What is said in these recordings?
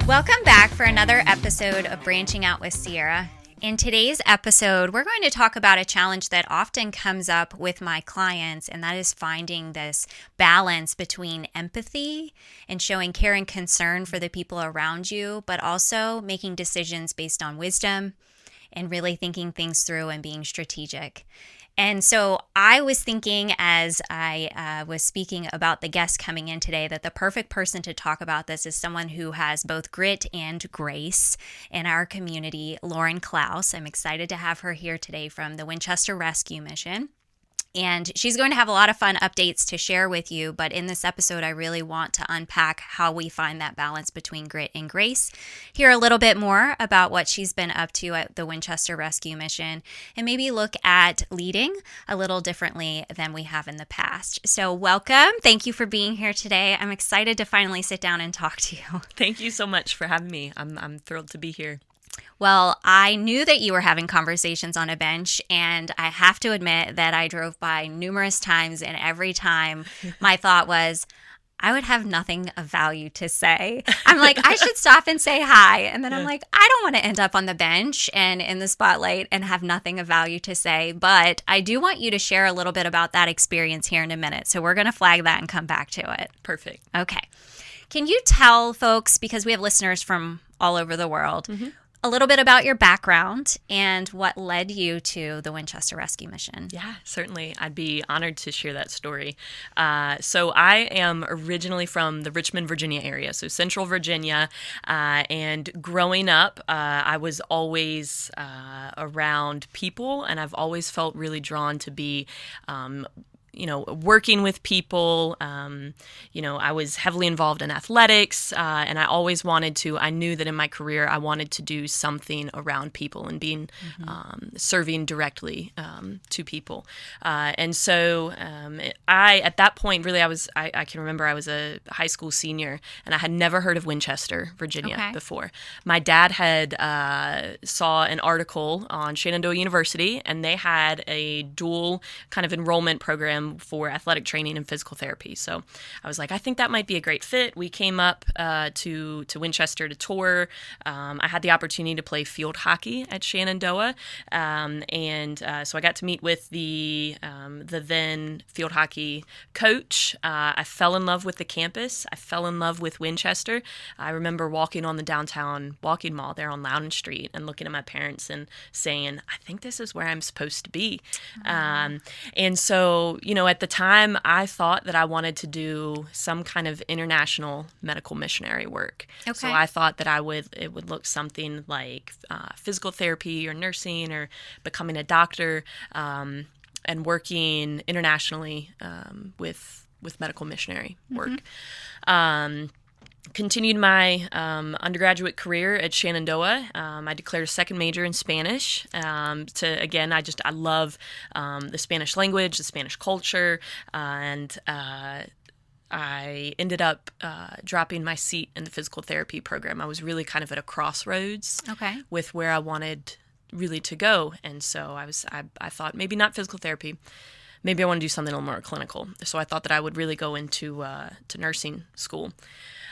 Welcome back for another episode of Branching Out with Sierra. In today's episode, we're going to talk about a challenge that often comes up with my clients, and that is finding this balance between empathy and showing care and concern for the people around you, but also making decisions based on wisdom and really thinking things through and being strategic. And so I was thinking as I was speaking about the guest coming in today that the perfect person to talk about this is someone who has both grit and grace in our community, Lauren Clouse. I'm excited to have her here today from the Winchester Rescue Mission. And she's going to have a lot of fun updates to share with you. But in this episode, I really want to unpack how we find that balance between grit and grace, hear a little bit more about what she's been up to at the Winchester Rescue Mission, and maybe look at leading a little differently than we have in the past. So welcome. Thank you for being here today. I'm excited to finally sit down and talk to you. Thank you so much for having me. I'm thrilled to be here. Well, I knew that you were having conversations on a bench, and I have to admit that I drove by numerous times, and every time my thought was, I would have nothing of value to say. I'm like, I should stop and say hi. And then I'm like, I don't want to end up on the bench and in the spotlight and have nothing of value to say. But I do want you to share a little bit about that experience here in a minute. So we're going to flag that and come back to it. Perfect. Okay. Can you tell folks, because we have listeners from all over the world, a little bit about your background and what led you to the Winchester Rescue Mission? Yeah, certainly. I'd be honored to share that story. So I am originally from the Richmond, Virginia area, so Central Virginia. And growing up, I was always around people, and I've always felt really drawn to be working with people. I was heavily involved in athletics, and I always I knew that in my career, I wanted to do something around people and being, serving directly to people. And so at that point, really, I can remember I was a high school senior, and I had never heard of Winchester, Virginia before. My dad had saw an article on Shenandoah University, and they had a dual kind of enrollment program for athletic training and physical therapy. So I was like, I think that might be a great fit. We came up to Winchester to tour. I had the opportunity to play field hockey at Shenandoah. So I got to meet with the then field hockey coach. I fell in love with the campus. I fell in love with Winchester. I remember walking on the downtown walking mall there on Loudon Street and looking at my parents and saying, I think this is where I'm supposed to be. And so, at the time, I thought that I wanted to do some kind of international medical missionary work. Okay. So I thought that it would look something like physical therapy or nursing or becoming a doctor, and working internationally with medical missionary work. Continued my undergraduate career at Shenandoah. I declared a second major in Spanish. I love the Spanish language, the Spanish culture, and I ended up dropping my seat in the physical therapy program. I was really kind of at a crossroads with where I wanted really to go, and so I thought maybe not physical therapy. Maybe I want to do something a little more clinical. So I thought that I would really go into to nursing school.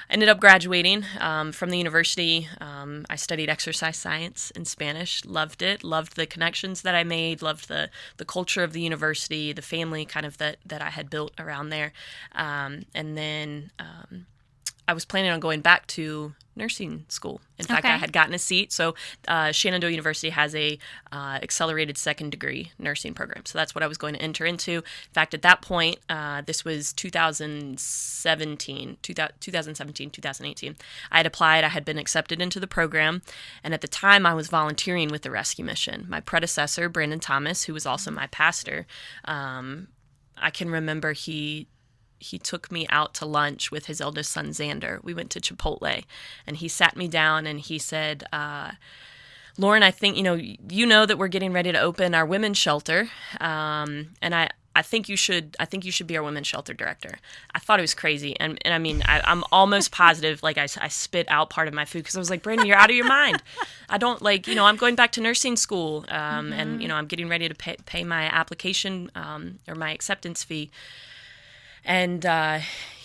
Ended up graduating from the university. I studied exercise science in Spanish, loved it, loved the connections that I made, loved the culture of the university, the family kind of that I had built around there. And then I was planning on going back to nursing school. In fact, I had gotten a seat. So Shenandoah University has a accelerated second degree nursing program. So that's what I was going to enter into. In fact, at that point, this was 2018. I had applied. I had been accepted into the program. And at the time, I was volunteering with the Rescue Mission. My predecessor, Brandon Thomas, who was also my pastor, I can remember he took me out to lunch with his eldest son, Xander. We went to Chipotle, and he sat me down and he said, Lauren, I think, you know that we're getting ready to open our women's shelter. And I think you should be our women's shelter director. I thought it was crazy. And I mean, I'm almost positive, like I spit out part of my food because I was like, Brandon, you're out of your mind. I don't I'm going back to nursing school. And, I'm getting ready to pay my application, or my acceptance fee. And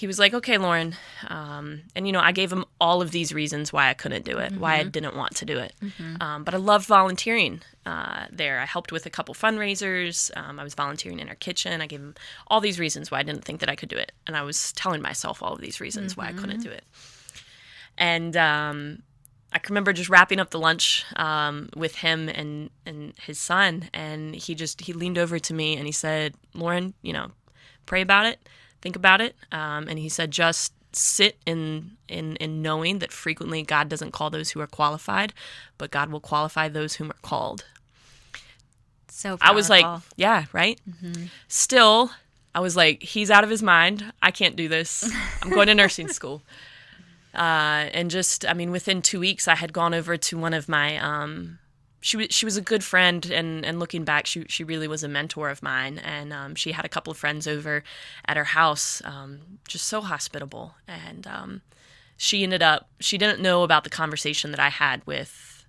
he was like, okay, Lauren. And, you know, I gave him all of these reasons why I couldn't do it, why I didn't want to do it. But I loved volunteering there. I helped with a couple fundraisers. I was volunteering in our kitchen. I gave him all these reasons why I didn't think that I could do it. And I was telling myself all of these reasons why I couldn't do it. And I can remember just wrapping up the lunch with him and his son. And he leaned over to me and he said, Lauren, you know, pray about it. Think about it. And he said, just sit in knowing that frequently God doesn't call those who are qualified, but God will qualify those whom are called. So powerful. I was like, yeah, right? Still, I was like, he's out of his mind. I can't do this. I'm going to nursing school. And just, I mean, within 2 weeks, I had gone over to one of my, she was a good friend, and looking back, she really was a mentor of mine, and she had a couple of friends over at her house, just so hospitable, and she didn't know about the conversation that I had with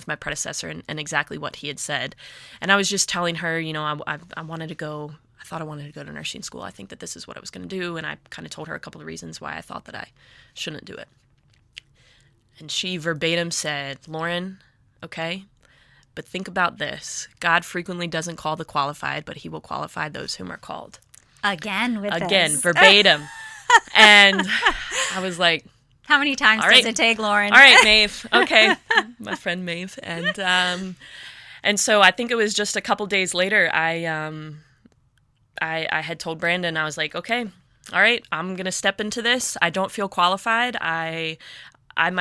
my predecessor and exactly what he had said, and I was just telling her, you know, I wanted to go. I thought I wanted to go to nursing school. I think that this is what I was going to do, and I kind of told her a couple of reasons why I thought that I shouldn't do it, and she verbatim said, Lauren, okay, but think about this. God frequently doesn't call the qualified, but he will qualify those whom are called. Again, verbatim. And I was like, how many times does it take, Lauren? All right, Maeve. Okay. My friend Maeve. And so I think it was just a couple days later, I had told Brandon, I was like, okay, all right, I'm going to step into this. I don't feel qualified. I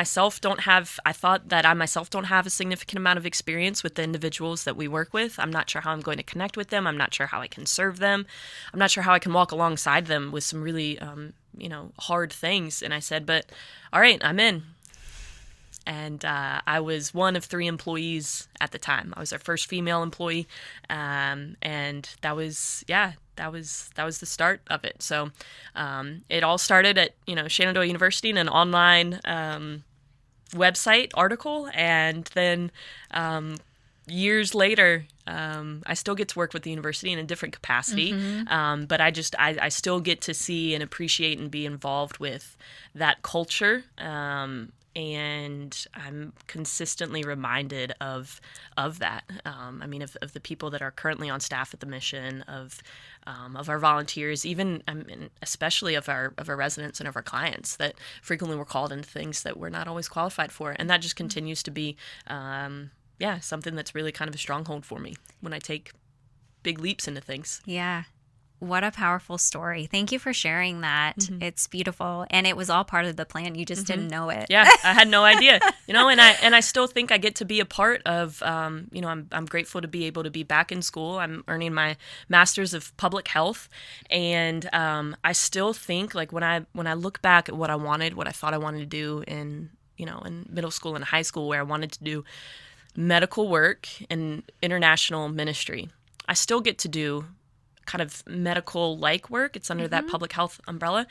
thought that I myself don't have a significant amount of experience with the individuals that we work with. I'm not sure how I'm going to connect with them. I'm not sure how I can serve them. I'm not sure how I can walk alongside them with some really, hard things. And I said, but all right, I'm in. And I was one of 3 employees at the time. I was our first female employee. And that was the start of it. So it all started at, Shenandoah University in an online website article. And then years later, I still get to work with the university in a different capacity. But I still get to see and appreciate and be involved with that culture. And I'm consistently reminded of that. Of the people that are currently on staff at the mission, of our volunteers, even especially of our residents and of our clients that frequently we're called into things that we're not always qualified for, and that just continues to be, something that's really kind of a stronghold for me when I take big leaps into things. Yeah. What a powerful story. Thank you for sharing that. It's beautiful. And it was all part of the plan. You just didn't know it. Yeah, I had no idea. And I still think I get to be a part of, I'm grateful to be able to be back in school. I'm earning my master's of public health. And I still think, like, when I look back at what I thought I wanted to do in middle school and high school, where I wanted to do medical work and international ministry, I still get to do kind of medical-like work. It's under that public health umbrella.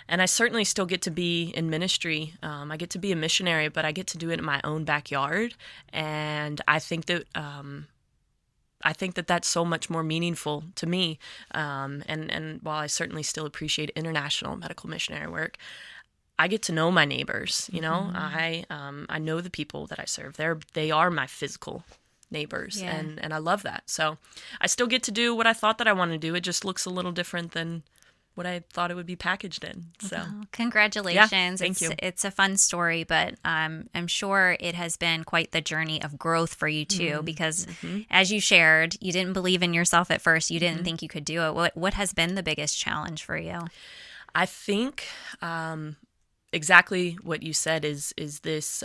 And I certainly still get to be in ministry. I get to be a missionary, but I get to do it in my own backyard. And I think that that's so much more meaningful to me. And while I certainly still appreciate international medical missionary work, I get to know my neighbors. I know the people that I serve. They are my physical neighbors, and I love that. So I still get to do what I thought that I wanted to do. It just looks a little different than what I thought it would be packaged in. So congratulations. Yeah, thank you. It's a fun story, but I'm sure it has been quite the journey of growth for you too, because as you shared, you didn't believe in yourself at first. You didn't think you could do it. What has been the biggest challenge for you? I think exactly what you said is this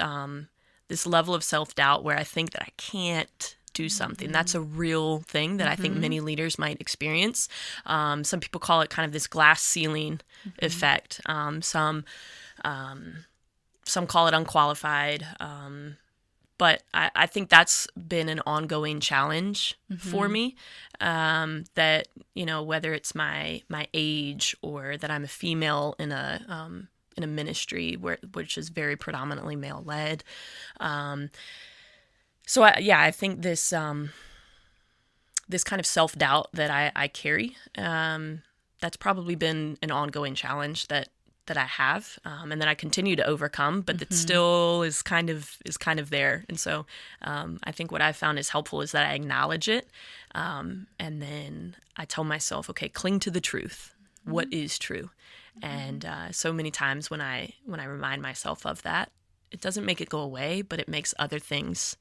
this level of self-doubt where I think that I can't do something. That's a real thing that I think many leaders might experience. Some people call it kind of this glass ceiling effect. Some call it unqualified. But I think that's been an ongoing challenge for me, that, whether it's my age or that I'm a female in a ministry which is very predominantly male-led. So I think this kind of self-doubt that I carry that's probably been an ongoing challenge that I have, and that I continue to overcome, but that still is kind of there. And so I think what I've found is helpful is that I acknowledge it, and then I tell myself, okay, cling to the truth. What is true? And so many times when I remind myself of that, it doesn't make it go away, but it makes other things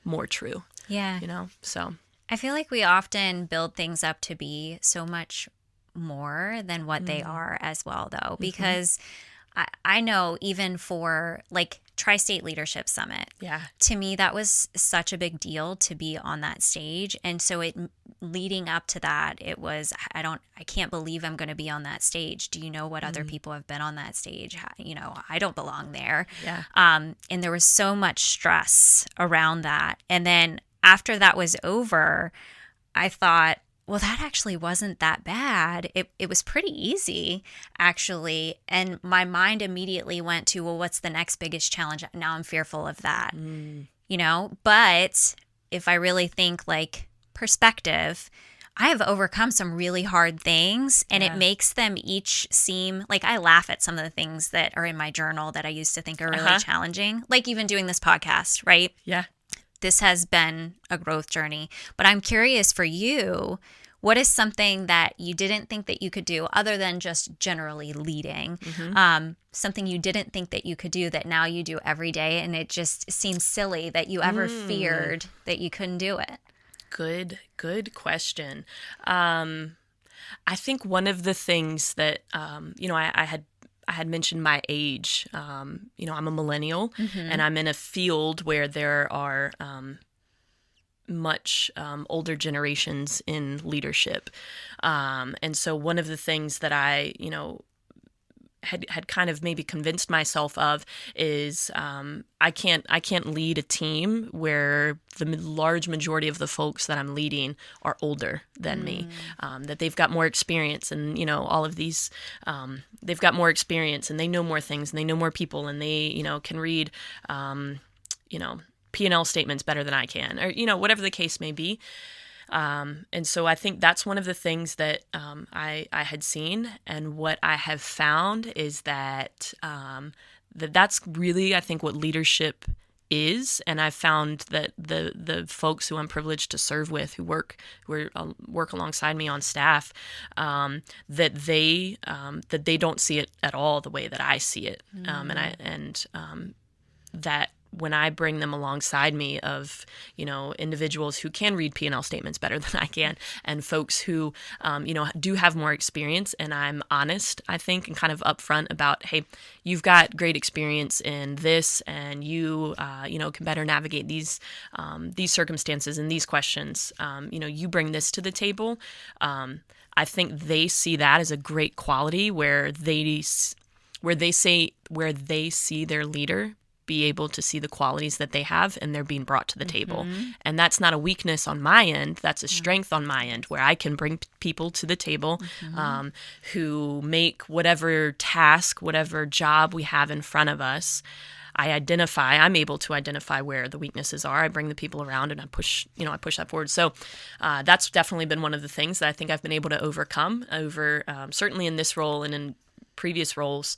more true. Yeah. So I feel like we often build things up to be so much more than what they are as well, though, because I know even for like Tri-State Leadership Summit, to me, that was such a big deal to be on that stage. And so leading up to that, it was, I can't believe I'm going to be on that stage. Do you know what other people have been on that stage? I don't belong there. Yeah. And there was so much stress around that. And then after that was over, I thought, well, that actually wasn't that bad. It was pretty easy, actually. And my mind immediately went to, well, what's the next biggest challenge? Now I'm fearful of that, But if I really think like perspective, I have overcome some really hard things, and it makes them each seem like I laugh at some of the things that are in my journal that I used to think are really challenging, like even doing this podcast, right? Yeah. This has been a growth journey, but I'm curious for you, what is something that you didn't think that you could do other than just generally leading? Something you didn't think that you could do that now you do every day, and it just seems silly that you ever feared that you couldn't do it? Good question. I think one of the things that, I had mentioned my age. I'm a millennial, and I'm in a field where there are much older generations in leadership. And so one of the things that I, had kind of maybe convinced myself of is I can't lead a team where the large majority of the folks that I'm leading are older than me, that they've got more experience, and all of these they've got more experience, and they know more things, and they know more people, and they can read P&L statements better than I can, or whatever the case may be. And so I think that's one of the things that I had seen, and what I have found is that that's really, I think, what leadership is. And I've found that the folks who I'm privileged to serve with, who work alongside me on staff, that they don't see it at all the way that I see it, that when I bring them alongside me of, individuals who can read P&L statements better than I can, and folks who, do have more experience, and I'm honest, I think, and kind of upfront about, hey, you've got great experience in this, and you, can better navigate these circumstances and these questions. You bring this to the table. I think they see that as a great quality where they see their leader be able to see the qualities that they have, and they're being brought to the table. And that's not a weakness on my end. That's a strength on my end, where I can bring people to the table who make whatever task, whatever job we have in front of us. I'm able to identify where the weaknesses are. I bring the people around, and I push that forward. So that's definitely been one of the things that I think I've been able to overcome certainly in this role and in previous roles,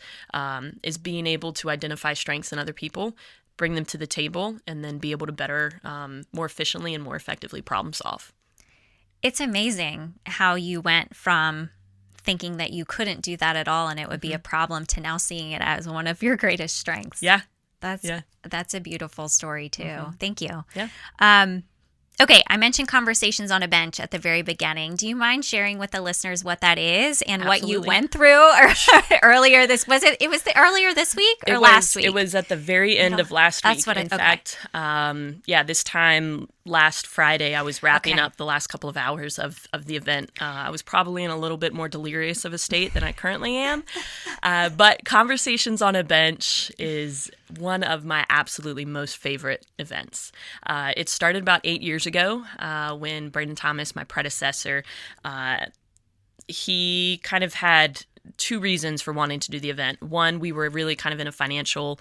is being able to identify strengths in other people, bring them to the table, and then be able to better, more efficiently and more effectively problem solve. It's amazing how you went from thinking that you couldn't do that at all and it would be a problem to now seeing it as one of your greatest strengths. Yeah. That's a beautiful story too. Thank you. Yeah. Okay, I mentioned conversations on a bench at the very beginning. Do you mind sharing with the listeners what that is and what you went through earlier this? Was it was earlier this week or last week? It was at the very end of last week. That's what in fact, this time last Friday, I was wrapping up the last couple of hours of the event. I was probably in a little bit more delirious of a state than I currently am. But Conversations on a Bench is one of my absolutely most favorite events. It started about 8 years ago when Braden Thomas, my predecessor, he kind of had two reasons for wanting to do the event. One, we were really kind of in a financial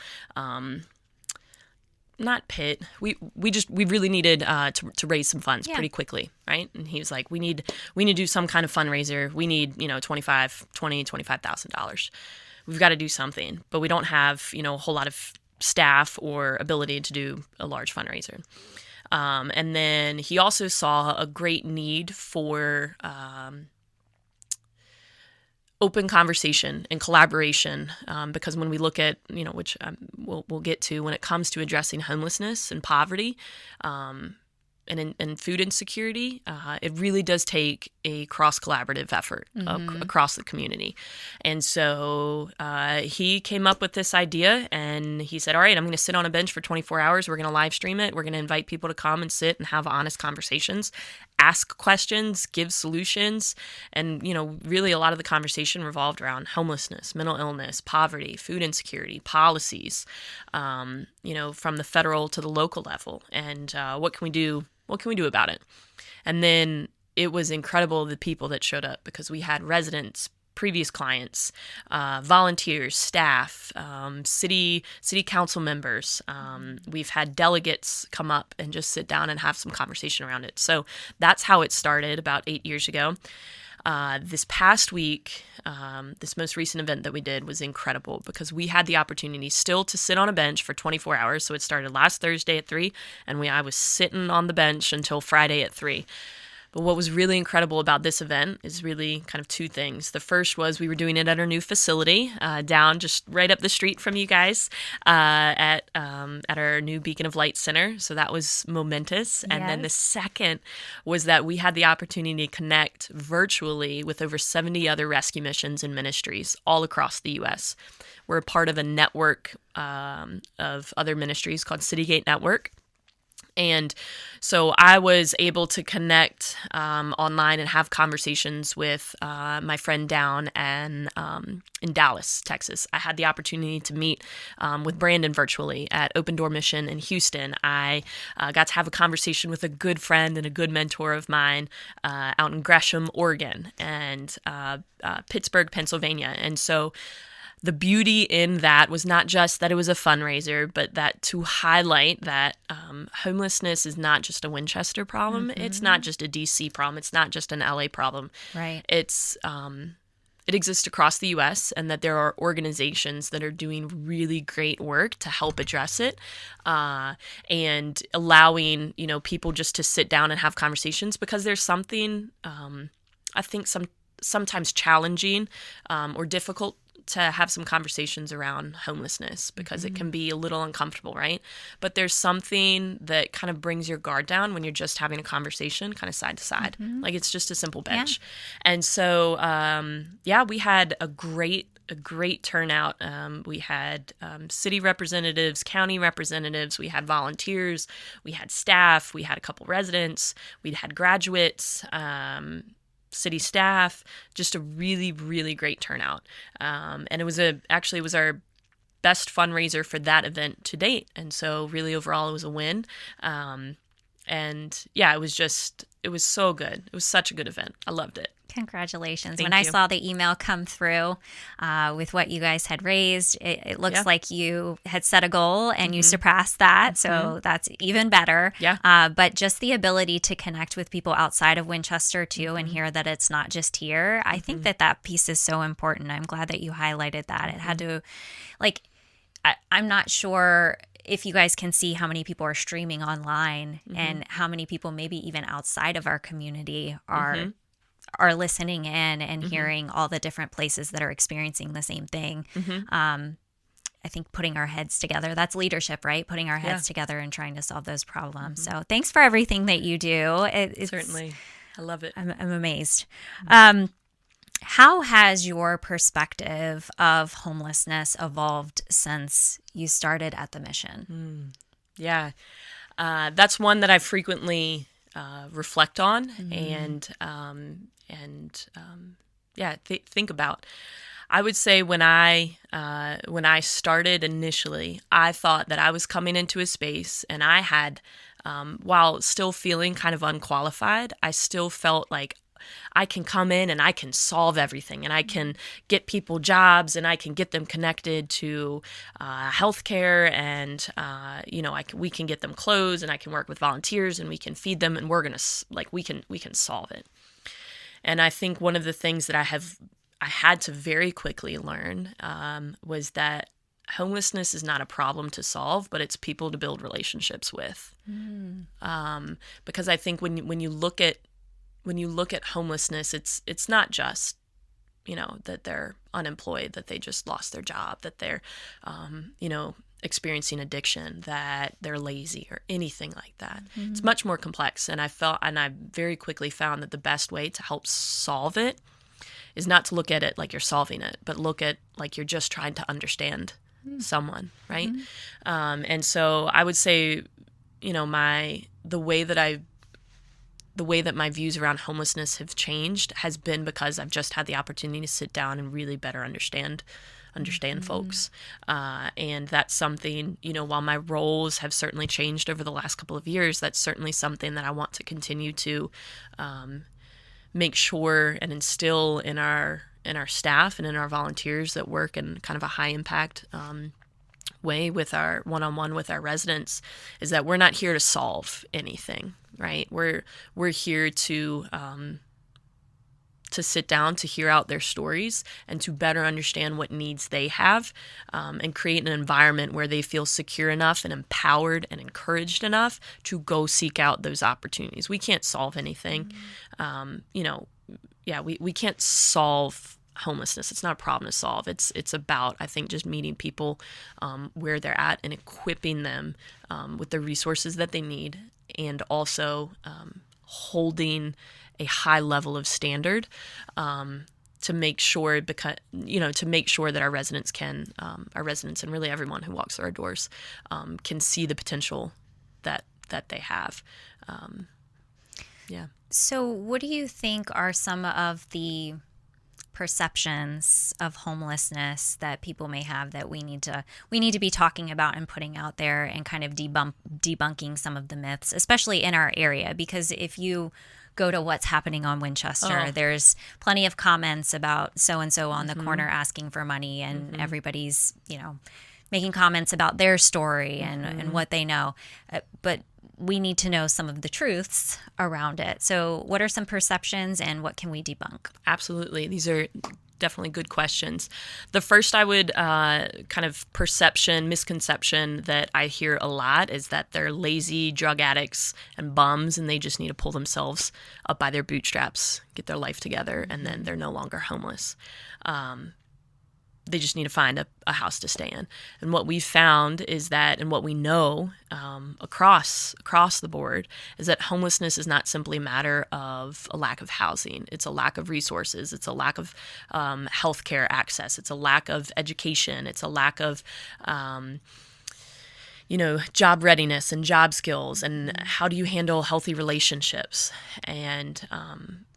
not pit. We really needed to raise some funds Yeah. pretty quickly, right? And he was like, we need to do some kind of fundraiser. We need $25,000. We've got to do something, but we don't have a whole lot of staff or ability to do a large fundraiser. And then he also saw a great need for open conversation and collaboration, because when we look at, which we'll get to, when it comes to addressing homelessness and poverty, and food insecurity, it really does take a cross-collaborative effort across the community. And so he came up with this idea, and he said, all right, I'm going to sit on a bench for 24 hours. We're going to live stream it. We're going to invite people to come and sit and have honest conversations, ask questions, give solutions. And, really a lot of the conversation revolved around homelessness, mental illness, poverty, food insecurity, policies, from the federal to the local level. And what can we do? What can we do about it? And then it was incredible, the people that showed up, because we had residents, previous clients, volunteers, staff, city council members. We've had delegates come up and just sit down and have some conversation around it. So that's how it started about 8 years ago. This past week, this most recent event that we did was incredible, because we had the opportunity still to sit on a bench for 24 hours. So it started last Thursday at 3, and I was sitting on the bench until Friday at 3. But what was really incredible about this event is really kind of two things. The first was we were doing it at our new facility, down just right up the street from you guys, at our new Beacon of Light Center. So that was momentous. And then the second was that we had the opportunity to connect virtually with over 70 other rescue missions and ministries all across the U.S. We're a part of a network of other ministries called Citygate Network. And so I was able to connect online and have conversations with my friend down in Dallas, Texas. I had the opportunity to meet with Brandon virtually at Open Door Mission in Houston. I got to have a conversation with a good friend and a good mentor of mine out in Gresham, Oregon, and Pittsburgh, Pennsylvania. And so the beauty in that was not just that it was a fundraiser, but that to highlight that homelessness is not just a Winchester problem. Mm-hmm. It's not just a DC problem. It's not just an LA problem. Right. It exists across the U.S., and that there are organizations that are doing really great work to help address it, and allowing people just to sit down and have conversations, because there's something I think sometimes challenging or difficult to have some conversations around homelessness, because it can be a little uncomfortable, right? But there's something that kind of brings your guard down when you're just having a conversation kind of side to side. Like it's just a simple bench. Yeah. And so, we had a great turnout. We had city representatives, county representatives, we had volunteers, we had staff, we had a couple residents, we had graduates, city staff, just a really, really great turnout. And it was our best fundraiser for that event to date. And so really overall it was a win. It was so good. It was such a good event. I loved it. Congratulations. Thank when you. I saw the email come through with what you guys had raised, it looks like you had set a goal and you surpassed that. So that's even better. Yeah. But just the ability to connect with people outside of Winchester too, and hear that it's not just here. I think that piece is so important. I'm glad that you highlighted that. It had to, I'm not sure if you guys can see how many people are streaming online and how many people maybe even outside of our community are listening in and hearing all the different places that are experiencing the same thing. I think putting our heads together, that's leadership, right? Putting our heads together and trying to solve those problems. So thanks for everything that you do. Certainly. I love it. I'm amazed. How has your perspective of homelessness evolved since you started at the mission? Yeah. That's one that I frequently reflect on and think about. I would say when I started initially, I thought that I was coming into a space, and I had, while still feeling kind of unqualified, I still felt like I can come in and I can solve everything, and I can get people jobs, and I can get them connected to healthcare, and we can get them clothes, and I can work with volunteers, and we can feed them, and we're gonna we can solve it. And I think one of the things that I had to very quickly learn was that homelessness is not a problem to solve, but it's people to build relationships with. Because I think when you look at homelessness, it's not just, that they're unemployed, that they just lost their job, that they're, experiencing addiction, that they're lazy or anything like that. It's much more complex. And I very quickly found that the best way to help solve it is not to look at it like you're solving it, but look at like you're just trying to understand someone, right? And so I would say, the way that my views around homelessness have changed has been because I've just had the opportunity to sit down and really better understand folks. And that's something, while my roles have certainly changed over the last couple of years, that's certainly something that I want to continue to make sure and instill in our staff and in our volunteers that work in kind of a high impact way with our one-on-one with our residents, is that we're not here to solve anything, right? We're here to sit down, to hear out their stories, and to better understand what needs they have, and create an environment where they feel secure enough and empowered and encouraged enough to go seek out those opportunities. We can't solve anything. We can't solve homelessness. It's not a problem to solve. It's about, I think, just meeting people where they're at and equipping them with the resources that they need, and also holding a high level of standard to make sure that our residents and really everyone who walks through our doors can see the potential that they have. So what do you think are some of the perceptions of homelessness that people may have that we need to be talking about and putting out there, and kind of debunking some of the myths, especially in our area? Because if you go to what's happening on Winchester, there's plenty of comments about so-and-so on the corner asking for money, and everybody's, making comments about their story and what they know. But we need to know some of the truths around it. So what are some perceptions, and what can we debunk? Absolutely. These are definitely good questions. The first I would kind of misconception that I hear a lot is that they're lazy drug addicts and bums, and they just need to pull themselves up by their bootstraps, get their life together, and then they're no longer homeless. They just need to find a house to stay in. And what we found is that, and what we know across the board, is that homelessness is not simply a matter of a lack of housing. It's a lack of resources. It's a lack of healthcare access. It's a lack of education. It's a lack of job readiness and job skills, and how do you handle healthy relationships. And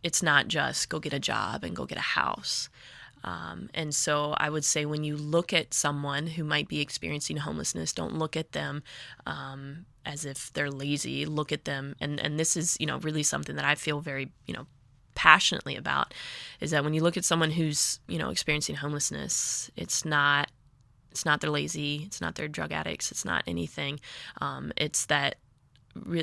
it's not just go get a job and go get a house. And so I would say, when you look at someone who might be experiencing homelessness, don't look at them as if they're lazy. Look at them, and this is, really something that I feel very, passionately about, is that when you look at someone who's, experiencing homelessness, it's not they're lazy, it's not they're drug addicts, it's not anything. It's that,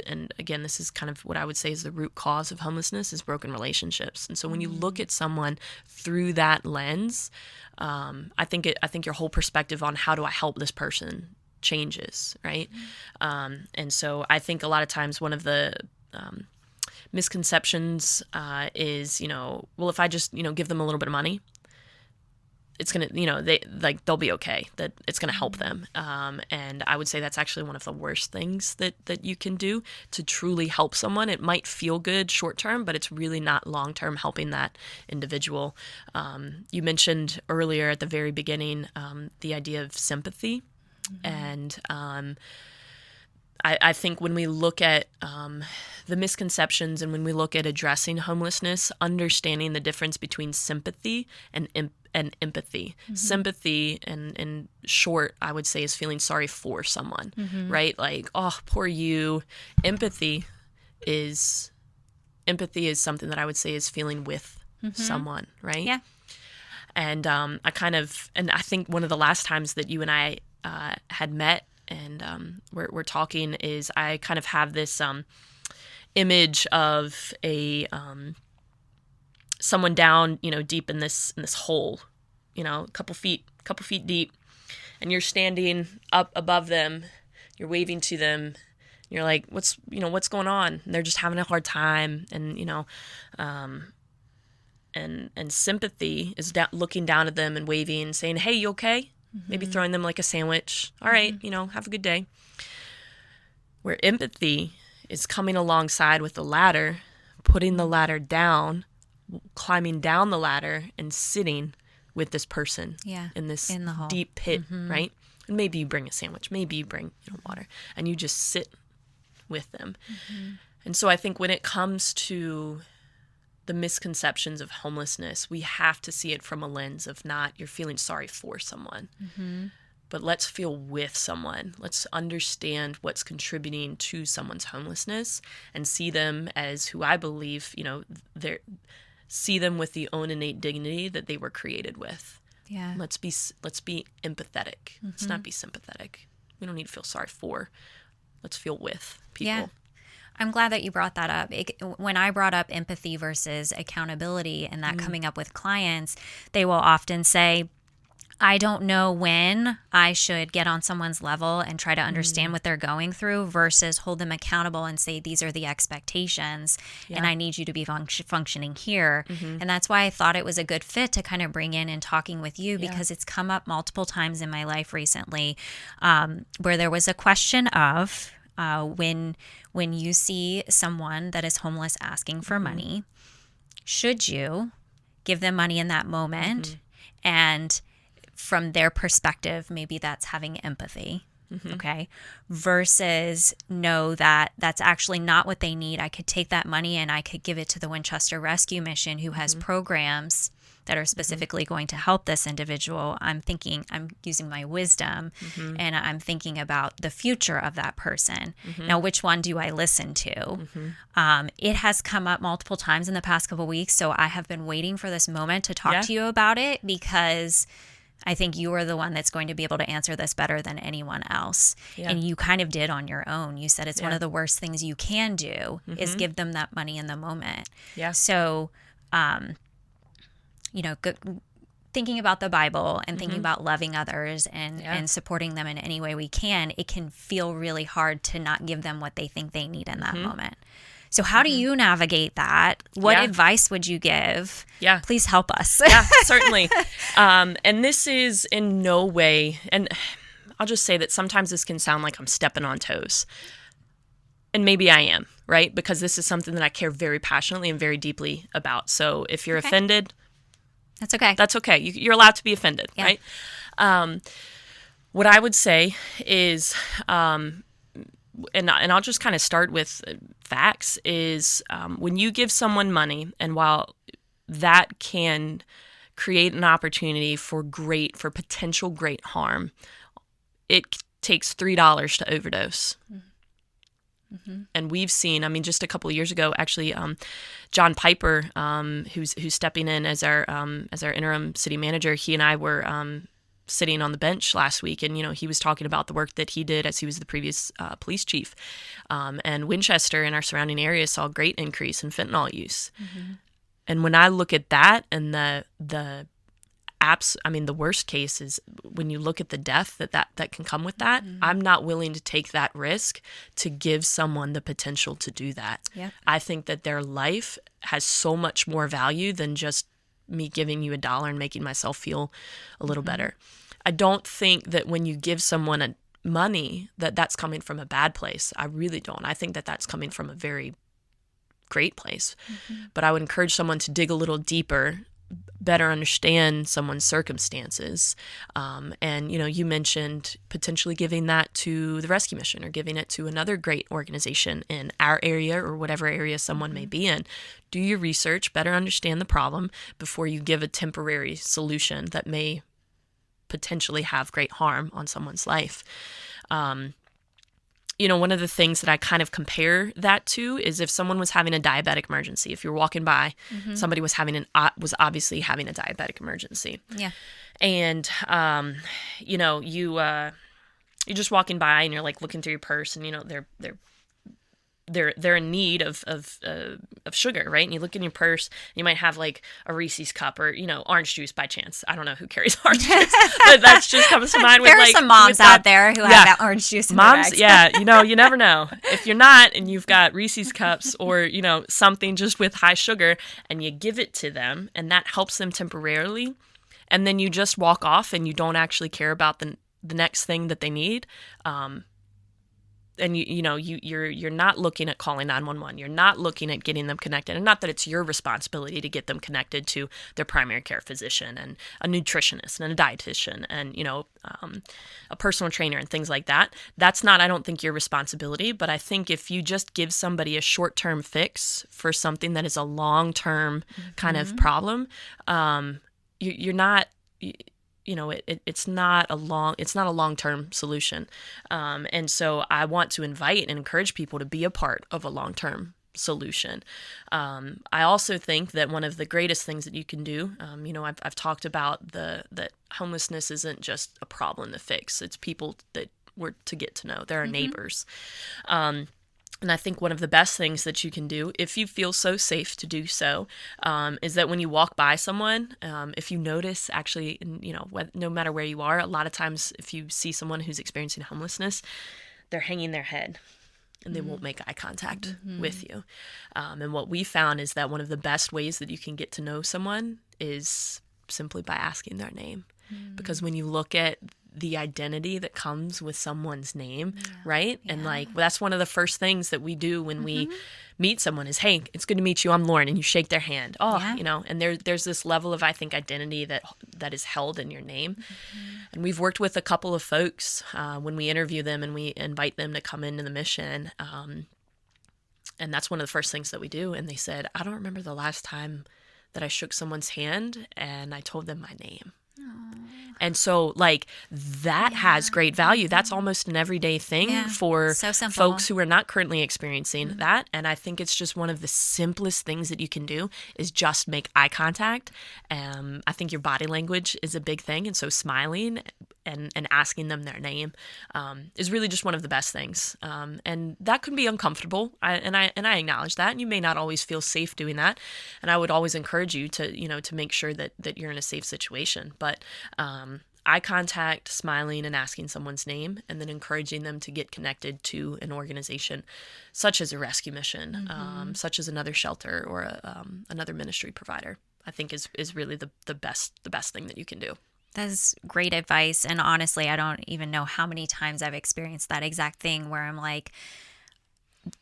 and again, this is kind of what I would say is the root cause of homelessness, is broken relationships. And so when you look at someone through that lens, I think your whole perspective on how do I help this person changes, right? And so I think a lot of times one of the misconceptions is, well, if I just, give them a little bit of money, it's going to, they'll be okay, that it's going to help them. And I would say that's actually one of the worst things that you can do to truly help someone. It might feel good short term, but it's really not long term helping that individual. You mentioned earlier at the very beginning the idea of sympathy. And I think when we look at the misconceptions, and when we look at addressing homelessness, understanding the difference between sympathy and empathy. Sympathy, in short, I would say, is feeling sorry for someone, right? Like, oh, poor you. Empathy is empathy is something that I would say is feeling with someone, right? Yeah. And I think one of the last times that you and I had met and we're talking is I kind of have this image of a someone down, deep in this hole, a couple feet deep, and you're standing up above them, you're waving to them. You're like, what's going on? And they're just having a hard time, and and sympathy is looking down at them and waving, saying, "Hey, you okay?" Maybe throwing them like a sandwich. All right, have a good day. Where empathy is coming alongside with the ladder, putting the ladder down, climbing down the ladder, and sitting with this person in the hole. Deep pit, right? And maybe you bring a sandwich, maybe you bring water, and you just sit with them. And so I think when it comes to the misconceptions of homelessness, we have to see it from a lens of not you're feeling sorry for someone, but let's feel with someone. Let's understand what's contributing to someone's homelessness and see them as who I believe, see them with the own innate dignity that they were created with. Yeah. Let's be empathetic. Let's not be sympathetic. We don't need to feel sorry for. Let's feel with people. Yeah. I'm glad that you brought that up. When I brought up empathy versus accountability and that coming up with clients, they will often say, I don't know when I should get on someone's level and try to understand what they're going through versus hold them accountable and say, these are the expectations and I need you to be functioning here. And that's why I thought it was a good fit to kind of bring in and talking with you because it's come up multiple times in my life recently where there was a question of when you see someone that is homeless asking for money, should you give them money in that moment? And from their perspective, maybe that's having empathy, okay? Versus know that that's actually not what they need. I could take that money and I could give it to the Winchester Rescue Mission who has programs that are specifically going to help this individual. I'm using my wisdom and I'm thinking about the future of that person. Now, which one do I listen to? It has come up multiple times in the past couple of weeks, so I have been waiting for this moment to talk to you about it because I think you are the one that's going to be able to answer this better than anyone else. And you kind of did on your own. You said it's one of the worst things you can do is give them that money in the moment. So, thinking about the Bible and thinking about loving others and supporting them in any way we can, it can feel really hard to not give them what they think they need in that moment. So how do you navigate that? What advice would you give? Please help us. Certainly. And this is in no way, and I'll just say that sometimes this can sound like I'm stepping on toes. And maybe I am, right? Because this is something that I care very passionately and very deeply about. So if you're offended, that's okay. That's okay. You're allowed to be offended, right? What I would say is, and I'll just kind of start with facts, is when you give someone money, and while that can create an opportunity for potential great harm, it takes $3 to overdose. And we've seen, just a couple of years ago, actually, John Piper, who's stepping in as our interim city manager, he and I were sitting on the bench last week, and he was talking about the work that he did as he was the previous police chief, and Winchester and our surrounding area saw a great increase in fentanyl use. And when I look at that and the worst case is when you look at the death that can come with that, I'm not willing to take that risk to give someone the potential to do that. I think that their life has so much more value than just me giving you $1 and making myself feel a little better. I don't think that when you give someone money that's coming from a bad place. I really don't. I think that that's coming from a very great place. But I would encourage someone to dig a little deeper, better understand someone's circumstances. And, you mentioned potentially giving that to the Rescue Mission or giving it to another great organization in our area or whatever area someone may be in. Do your research, better understand the problem before you give a temporary solution that may potentially have great harm on someone's life. one of the things that I kind of compare that to is if someone was having a diabetic emergency. If you're walking by, somebody was was obviously having a diabetic emergency. Yeah. And, you're just walking by and you're like looking through your purse and, they're in need of sugar, right? And you look in your purse, you might have like a Reese's cup or, orange juice by chance. I don't know who carries orange juice, but that's just comes to mind. There are some moms out there who have that orange juice in moms, their bags. Yeah, you never know. If you're not and you've got Reese's cups or, something just with high sugar and you give it to them and that helps them temporarily, and then you just walk off and you don't actually care about the next thing that they need, and you're not looking at calling 911. You're not looking at getting them connected. And not that it's your responsibility to get them connected to their primary care physician and a nutritionist and a dietitian and, a personal trainer and things like that. That's not, I don't think, your responsibility. But I think if you just give somebody a short-term fix for something that is a long-term kind of problem, you're not... it's not a long-term solution. And so I want to invite and encourage people to be a part of a long-term solution. I also think that one of the greatest things that you can do, I've talked about that homelessness isn't just a problem to fix. It's people that we're to get to know. They're our neighbors. And I think one of the best things that you can do, if you feel so safe to do so, is that when you walk by someone, if you notice, actually, no matter where you are, a lot of times if you see someone who's experiencing homelessness, they're hanging their head and they won't make eye contact with you. And what we found is that one of the best ways that you can get to know someone is simply by asking their name. Because when you look at the identity that comes with someone's name, right? Yeah. And that's one of the first things that we do when we meet someone is, hey, it's good to meet you. I'm Lauren. And you shake their hand. And there's this level of, I think, identity that is held in your name. And we've worked with a couple of folks when we interview them and we invite them to come into the mission. And that's one of the first things that we do. And they said, I don't remember the last time that I shook someone's hand and I told them my name. And so, that has great value. That's almost an everyday thing for folks who are not currently experiencing that. And I think it's just one of the simplest things that you can do is just make eye contact. I think your body language is a big thing. And so smiling and asking them their name is really just one of the best things. And that can be uncomfortable. I acknowledge that. And you may not always feel safe doing that. And I would always encourage you to make sure that you're in a safe situation. But eye contact, smiling, and asking someone's name, and then encouraging them to get connected to an organization such as a rescue mission, such as another shelter or another ministry provider, I think is really the best thing that you can do. That's great advice. And honestly, I don't even know how many times I've experienced that exact thing where I'm like,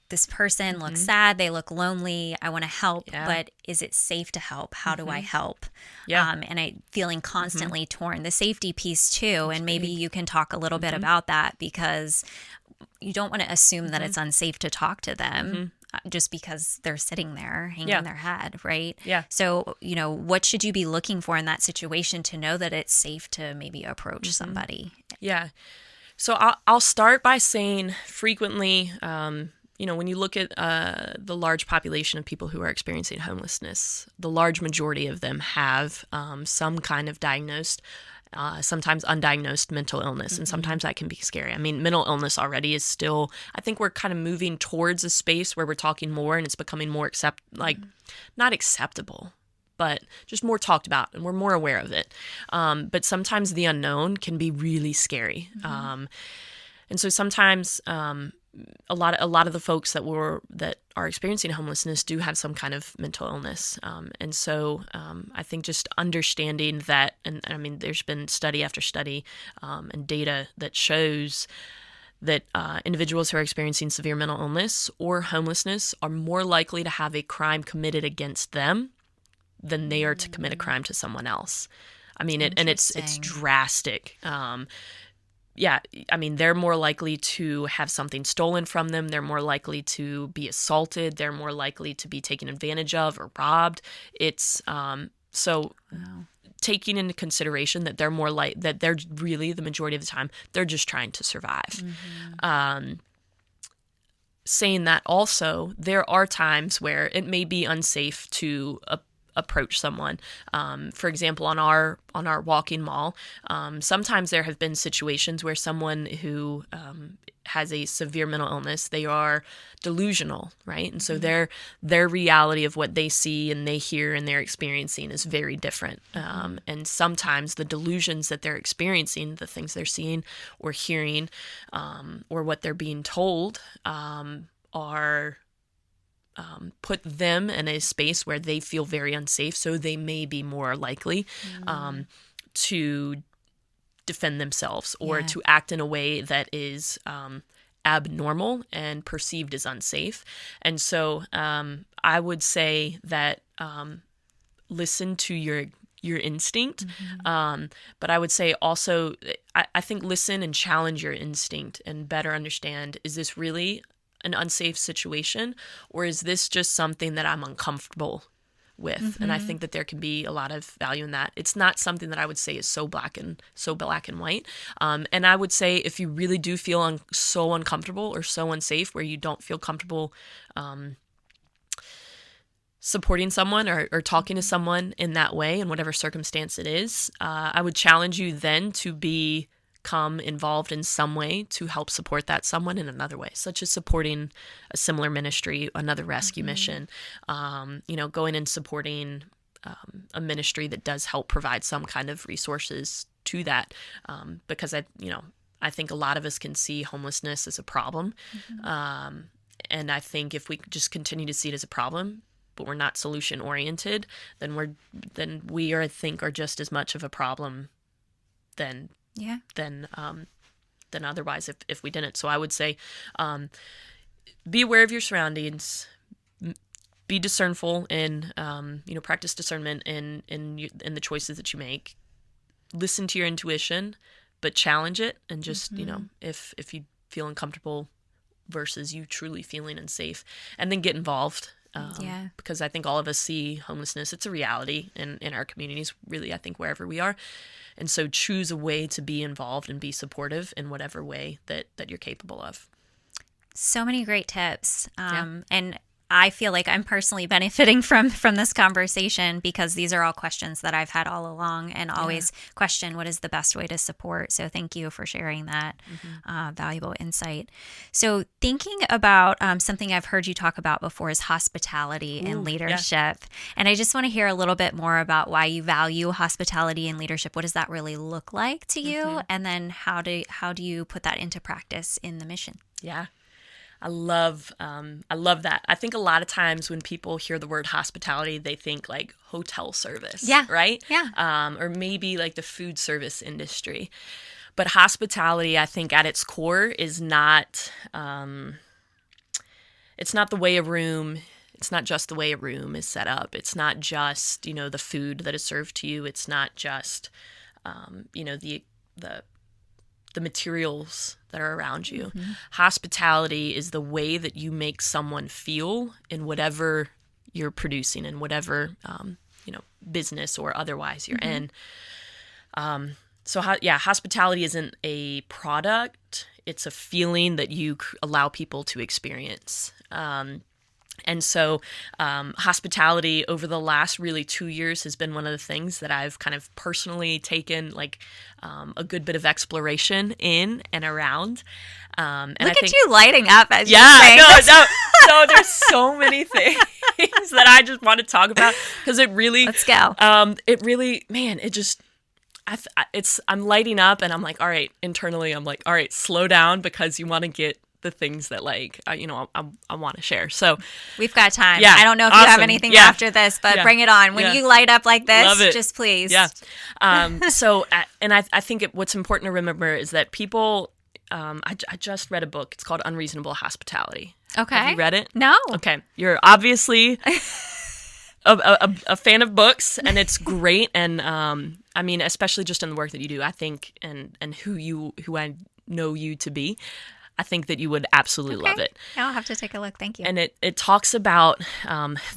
this person looks sad, they look lonely, I want to help, but is it safe to help? How do I help? And I feeling constantly torn. The safety piece too, and maybe you can talk a little bit about that, because you don't want to assume that it's unsafe to talk to them just because they're sitting there hanging their head, right? Yeah. So, what should you be looking for in that situation to know that it's safe to maybe approach somebody? Yeah. So I'll start by saying frequently, when you look at the large population of people who are experiencing homelessness, the large majority of them have some kind of diagnosed, sometimes undiagnosed mental illness. And sometimes that can be scary. I mean, mental illness already is still, I think we're kind of moving towards a space where we're talking more and it's becoming more not acceptable, but just more talked about and we're more aware of it. But sometimes the unknown can be really scary. And so sometimes a lot of the folks that are experiencing homelessness do have some kind of mental illness. And so I think just understanding that, and I mean, there's been study after study and data that shows that individuals who are experiencing severe mental illness or homelessness are more likely to have a crime committed against them than they are to commit a crime to someone else. I mean, it's drastic. I mean, they're more likely to have something stolen from them. They're more likely to be assaulted. They're more likely to be taken advantage of or robbed. It's taking into consideration that they're really, the majority of the time, they're just trying to survive. saying that also, there are times where it may be unsafe to approach someone. For example, on our walking mall, sometimes there have been situations where someone who has a severe mental illness, they are delusional, right? And so their reality of what they see and they hear and they're experiencing is very different. And sometimes the delusions that they're experiencing, the things they're seeing or hearing, or what they're being told, are put them in a space where they feel very unsafe. So they may be more likely to defend themselves or to act in a way that is abnormal and perceived as unsafe. And so I would say that listen to your instinct. But I would say also, I think listen and challenge your instinct and better understand, is this really an unsafe situation, or is this just something that I'm uncomfortable with? And I think that there can be a lot of value in that. It's not something that I would say is so black and white. And I would say if you really do feel so uncomfortable or so unsafe where you don't feel comfortable supporting someone or talking to someone in that way, in whatever circumstance it is, I would challenge you then to become involved in some way to help support that someone in another way, such as supporting a similar ministry, another rescue mission, going and supporting a ministry that does help provide some kind of resources to that, because I think a lot of us can see homelessness as a problem, and I think if we just continue to see it as a problem, but we're not solution oriented, then we are, I think, are just as much of a problem than otherwise if we didn't. So I would say, be aware of your surroundings, be discernful, and practice discernment in the choices that you make. Listen to your intuition, but challenge it, and just if you feel uncomfortable versus you truly feeling unsafe, and then get involved. Because I think all of us see homelessness. It's a reality in our communities, really, I think, wherever we are. And so choose a way to be involved and be supportive in whatever way that you're capable of. So many great tips. And I feel like I'm personally benefiting from this conversation, because these are all questions that I've had all along and always question what is the best way to support. So thank you for sharing that valuable insight. So thinking about something I've heard you talk about before is hospitality and leadership. Yeah. And I just want to hear a little bit more about why you value hospitality and leadership. What does that really look like to you? And then how do you put that into practice in the mission? Yeah. I love that. I think a lot of times when people hear the word hospitality, they think like hotel service, right? Yeah. Or maybe like the food service industry. But hospitality, I think at its core is not, it's not the way a room, it's not just the way a room is set up. It's not just, the food that is served to you. It's not just, the materials that are around you. Hospitality is the way that you make someone feel in whatever you're producing, in whatever business or otherwise you're in. Hospitality isn't a product; it's a feeling that you allow people to experience. And so hospitality over the last really 2 years has been one of the things that I've kind of personally taken a good bit of exploration in and around. And Look at you lighting up as you're saying this. No, there's so many things that I just want to talk about, because it really, let's go. It really, man, it just, I'm lighting up, and I'm like, all right, internally, I'm like, all right, slow down, because you want to get the things that I want to share. So we've got time. Yeah, I don't know if you have anything after this, but bring it on. When you light up like this, just please. Yeah. So, and I think what's important to remember is that people, I just read a book. It's called Unreasonable Hospitality. Okay. Have you read it? No. Okay. You're obviously a fan of books, and it's great. And I mean, especially just in the work that you do, I think, and who I know you to be, I think that you would absolutely love it. I'll have to take a look. Thank you. And it talks about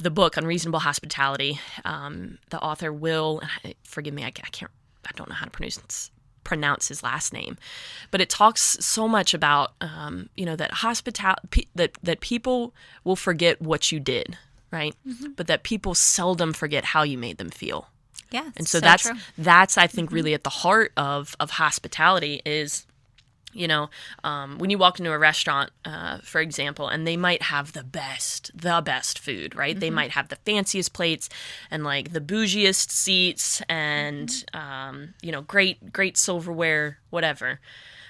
the book Unreasonable Hospitality. The author Will, forgive me, I don't know how to pronounce his last name. But it talks so much about, that people will forget what you did, right? But that people seldom forget how you made them feel. Yeah, and so true. that's I think really at the heart of hospitality is, when you walk into a restaurant, for example, and they might have the best food, right? They might have the fanciest plates and like the bougiest seats and, great silverware, whatever.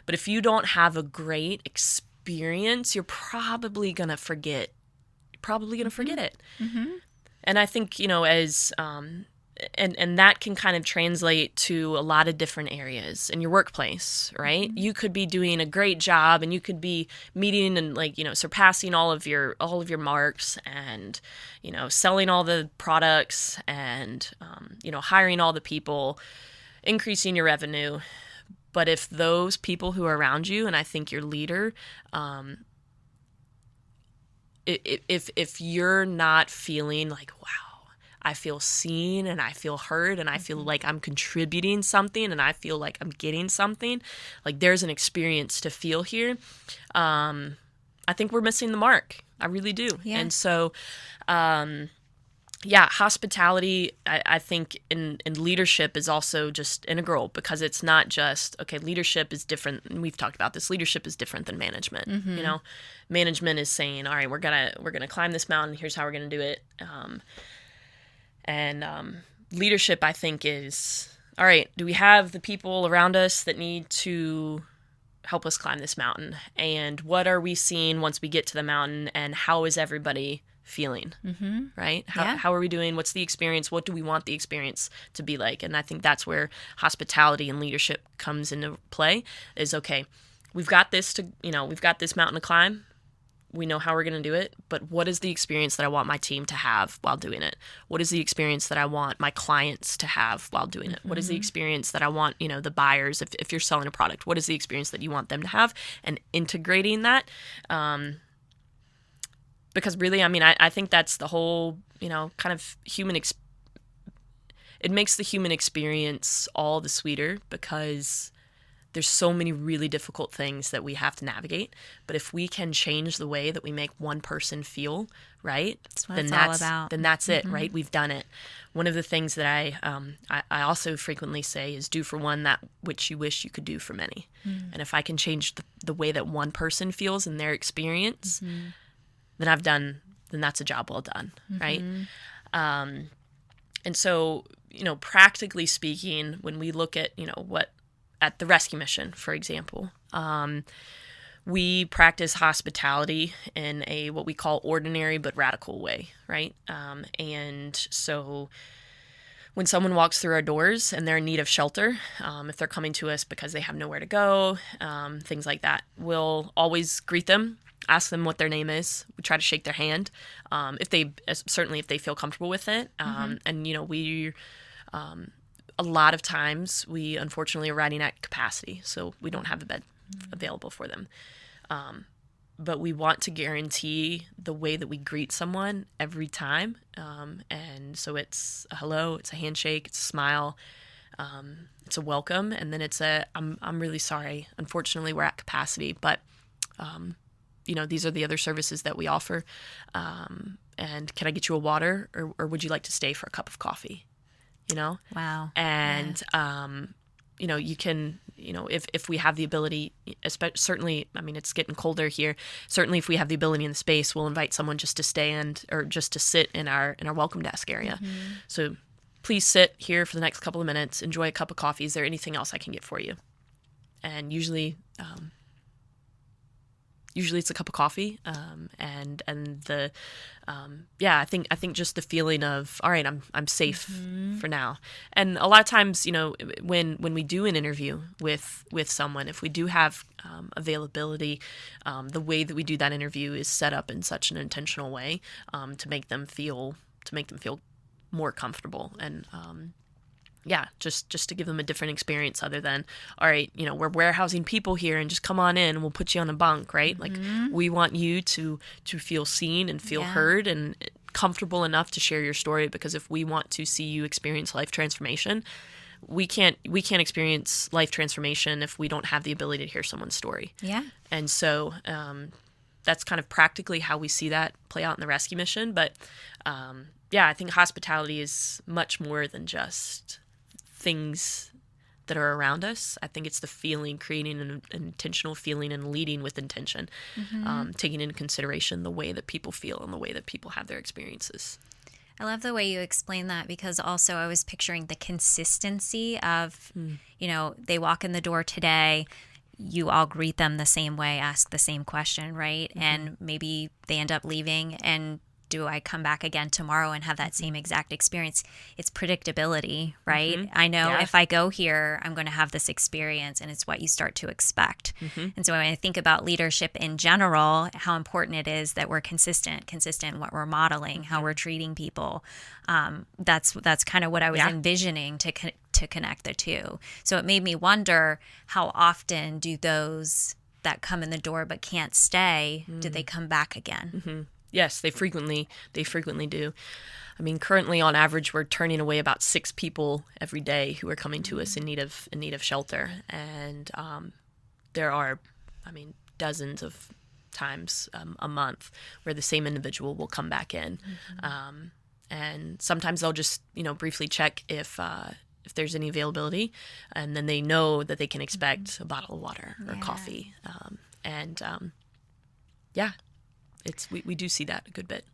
But if you don't have a great experience, you're probably going to forget it. And I think, as, and that can kind of translate to a lot of different areas in your workplace, right? You could be doing a great job and you could be meeting and surpassing all of your marks and, selling all the products and, hiring all the people, increasing your revenue. But if those people who are around you, and I think your leader, if you're not feeling like, wow, I feel seen and I feel heard and I feel like I'm contributing something and I feel like I'm getting something, like there's an experience to feel here, I think we're missing the mark. I really do. Yeah. And so, hospitality, I think in leadership is also just integral because it's not just, okay, leadership is different. And we've talked about this. Leadership is different than management. Management is saying, all right, we're going to climb this mountain. Here's how we're going to do it. Leadership, I think, is, all right, do we have the people around us that need to help us climb this mountain? And what are we seeing once we get to the mountain? And how is everybody feeling, right? How are we doing? What's the experience? What do we want the experience to be like? And I think that's where hospitality and leadership comes into play is, okay, we've got this mountain to climb. We know how we're going to do it, but what is the experience that I want my team to have while doing it? What is the experience that I want my clients to have while doing it? What is the experience that I want, the buyers, if you're selling a product, what is the experience that you want them to have? And integrating that, because really, I think that's the whole, kind of human it makes the human experience all the sweeter because there's so many really difficult things that we have to navigate. But if we can change the way that we make one person feel, right, then that's it, right? We've done it. One of the things that I also frequently say is do for one that which you wish you could do for many. And if I can change the way that one person feels in their experience, then that's a job well done, right? And so, practically speaking, when we look at, at the rescue mission, for example, we practice hospitality in a what we call ordinary but radical way, right? And so when someone walks through our doors and they're in need of shelter, if they're coming to us because they have nowhere to go, things like that, we'll always greet them, ask them what their name is. We try to shake their hand, if they feel comfortable with it. And we a lot of times we unfortunately are riding at capacity, so we don't have a bed available for them. But we want to guarantee the way that we greet someone every time. And so it's a hello, it's a handshake, it's a smile, it's a welcome, and then it's I'm really sorry. Unfortunately, we're at capacity, but these are the other services that we offer. And can I get you a water, or would you like to stay for a cup of coffee? Wow. And, you can, if we have the ability, certainly, it's getting colder here. Certainly if we have the ability in the space, we'll invite someone just to stand or just to sit in our welcome desk area. So please sit here for the next couple of minutes, enjoy a cup of coffee. Is there anything else I can get for you? And usually it's a cup of coffee. And the, I think just the feeling of, all right, I'm safe for now. And a lot of times, when we do an interview with someone, if we do have availability, the way that we do that interview is set up in such an intentional way to make them feel more comfortable and just to give them a different experience other than, all right, we're warehousing people here and just come on in and we'll put you on a bunk, right? Like we want you to feel seen and feel heard and comfortable enough to share your story, because if we want to see you experience life transformation, we can't experience life transformation if we don't have the ability to hear someone's story. Yeah. And so that's kind of practically how we see that play out in the rescue mission. But I think hospitality is much more than just things that are around us. I think it's the feeling, creating an intentional feeling and leading with intention, taking into consideration the way that people feel and the way that people have their experiences. I love the way you explain that, because also I was picturing the consistency of, they walk in the door today, you all greet them the same way, ask the same question, right? And maybe they end up leaving, and do I come back again tomorrow and have that same exact experience? It's predictability, right? I know if I go here, I'm going to have this experience, and it's what you start to expect. And so when I think about leadership in general, how important it is that we're consistent in what we're modeling, how we're treating people. That's kind of what I was envisioning to connect the two. So it made me wonder, how often do those that come in the door but can't stay, do they come back again? Yes, they frequently do. I mean, currently on average, we're turning away about 6 people every day who are coming to us in need of shelter, and there are, dozens of times a month where the same individual will come back in, and sometimes they'll just briefly check if there's any availability, and then they know that they can expect a bottle of water or coffee, we do see that a good bit.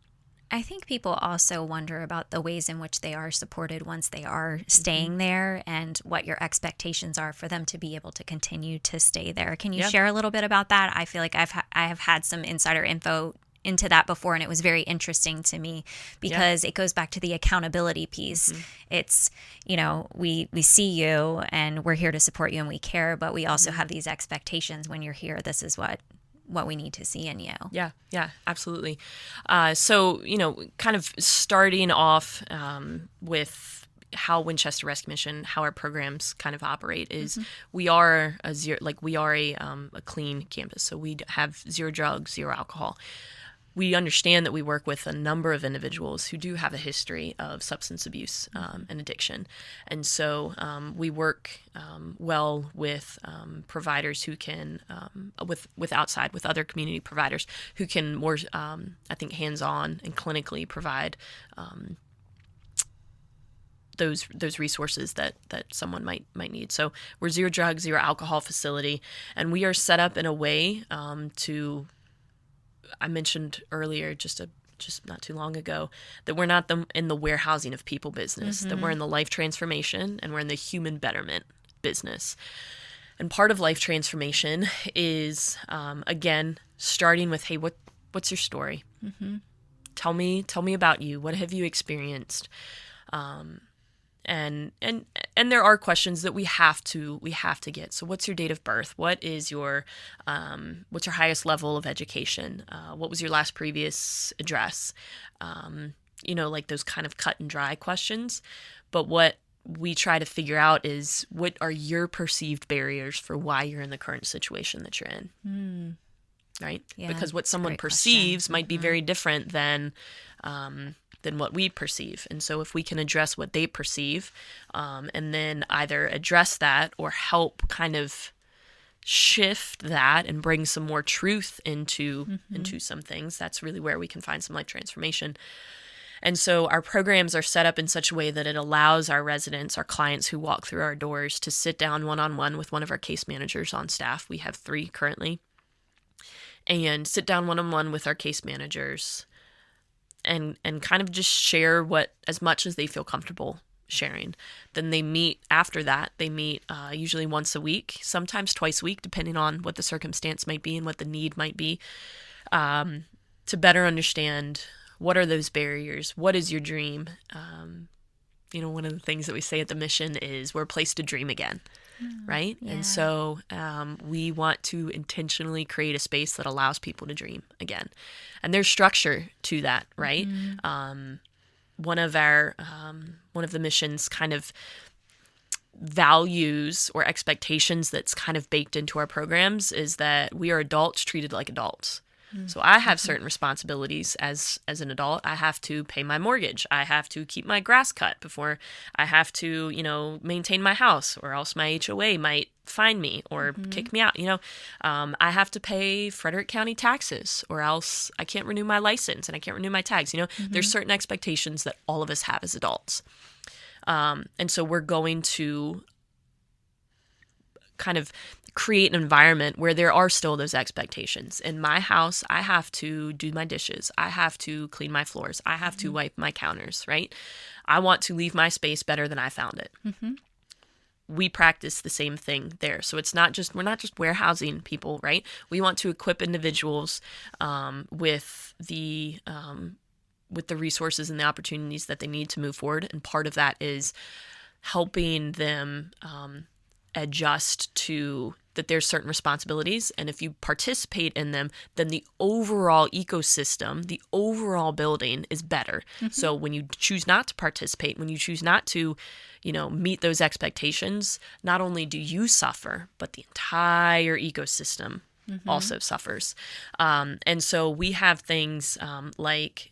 I think people also wonder about the ways in which they are supported once they are staying there, and what your expectations are for them to be able to continue to stay there. Can you share a little bit about that? I feel like I have had some insider info into that before, and it was very interesting to me, because it goes back to the accountability piece. It's, we see you and we're here to support you and we care, but we also have these expectations. When you're here, this is what we need to see in you. Yeah, absolutely. So, kind of starting off with how Winchester Rescue Mission, how our programs kind of operate is we are a clean campus. So we have 0 drugs, 0 alcohol. We understand that we work with a number of individuals who do have a history of substance abuse and addiction. And so we work well with providers who can, with other community providers who can more, I think, hands-on and clinically provide those resources that someone might need. So we're 0 drugs, 0 alcohol facility, and we are set up in a way to, I mentioned earlier, just not too long ago, that we're not in the warehousing of people business, that we're in the life transformation and we're in the human betterment business. And part of life transformation is, again, starting with, hey, what's your story? Tell me about you. What have you experienced? And there are questions that we have to get. So what's your date of birth? What is your what's your highest level of education? What was your last previous address? Like those kind of cut and dry questions. But what we try to figure out is, what are your perceived barriers for why you're in the current situation that you're in? Right? Yeah, because what someone perceives might be very different than what we perceive. And so if we can address what they perceive, and then either address that or help kind of shift that and bring some more truth into some things, that's really where we can find some life transformation. And so our programs are set up in such a way that it allows our residents, our clients who walk through our doors, to sit down one-on-one with one of our case managers on staff. We have 3 currently. And sit down one-on-one with our case managers and kind of just share as much as they feel comfortable sharing. Then they meet after that. They meet usually once a week, sometimes twice a week, depending on what the circumstance might be and what the need might be, to better understand, what are those barriers? What is your dream? One of the things that we say at the mission is, we're a place to dream again. Right? Yeah. And so we want to intentionally create a space that allows people to dream again. And there's structure to that, right? One of the mission's kind of values or expectations that's kind of baked into our programs is that we are adults treated like adults. So I have certain responsibilities as an adult. I have to pay my mortgage. I have to keep my grass cut before I have to, maintain my house, or else my HOA might fine me or kick me out. I have to pay Frederick County taxes, or else I can't renew my license and I can't renew my tags. There's certain expectations that all of us have as adults. And so we're going to kind of create an environment where there are still those expectations. In my house, I have to do my dishes. I have to clean my floors. I have to wipe my counters, right? I want to leave my space better than I found it. We practice the same thing there. So we're not just warehousing people, right? We want to equip individuals with the resources and the opportunities that they need to move forward. And part of that is helping them adjust to that there's certain responsibilities, and if you participate in them, then the overall ecosystem, the overall building is better. So when you choose not to participate, when you choose not to, meet those expectations, not only do you suffer, but the entire ecosystem also suffers. And so we have things like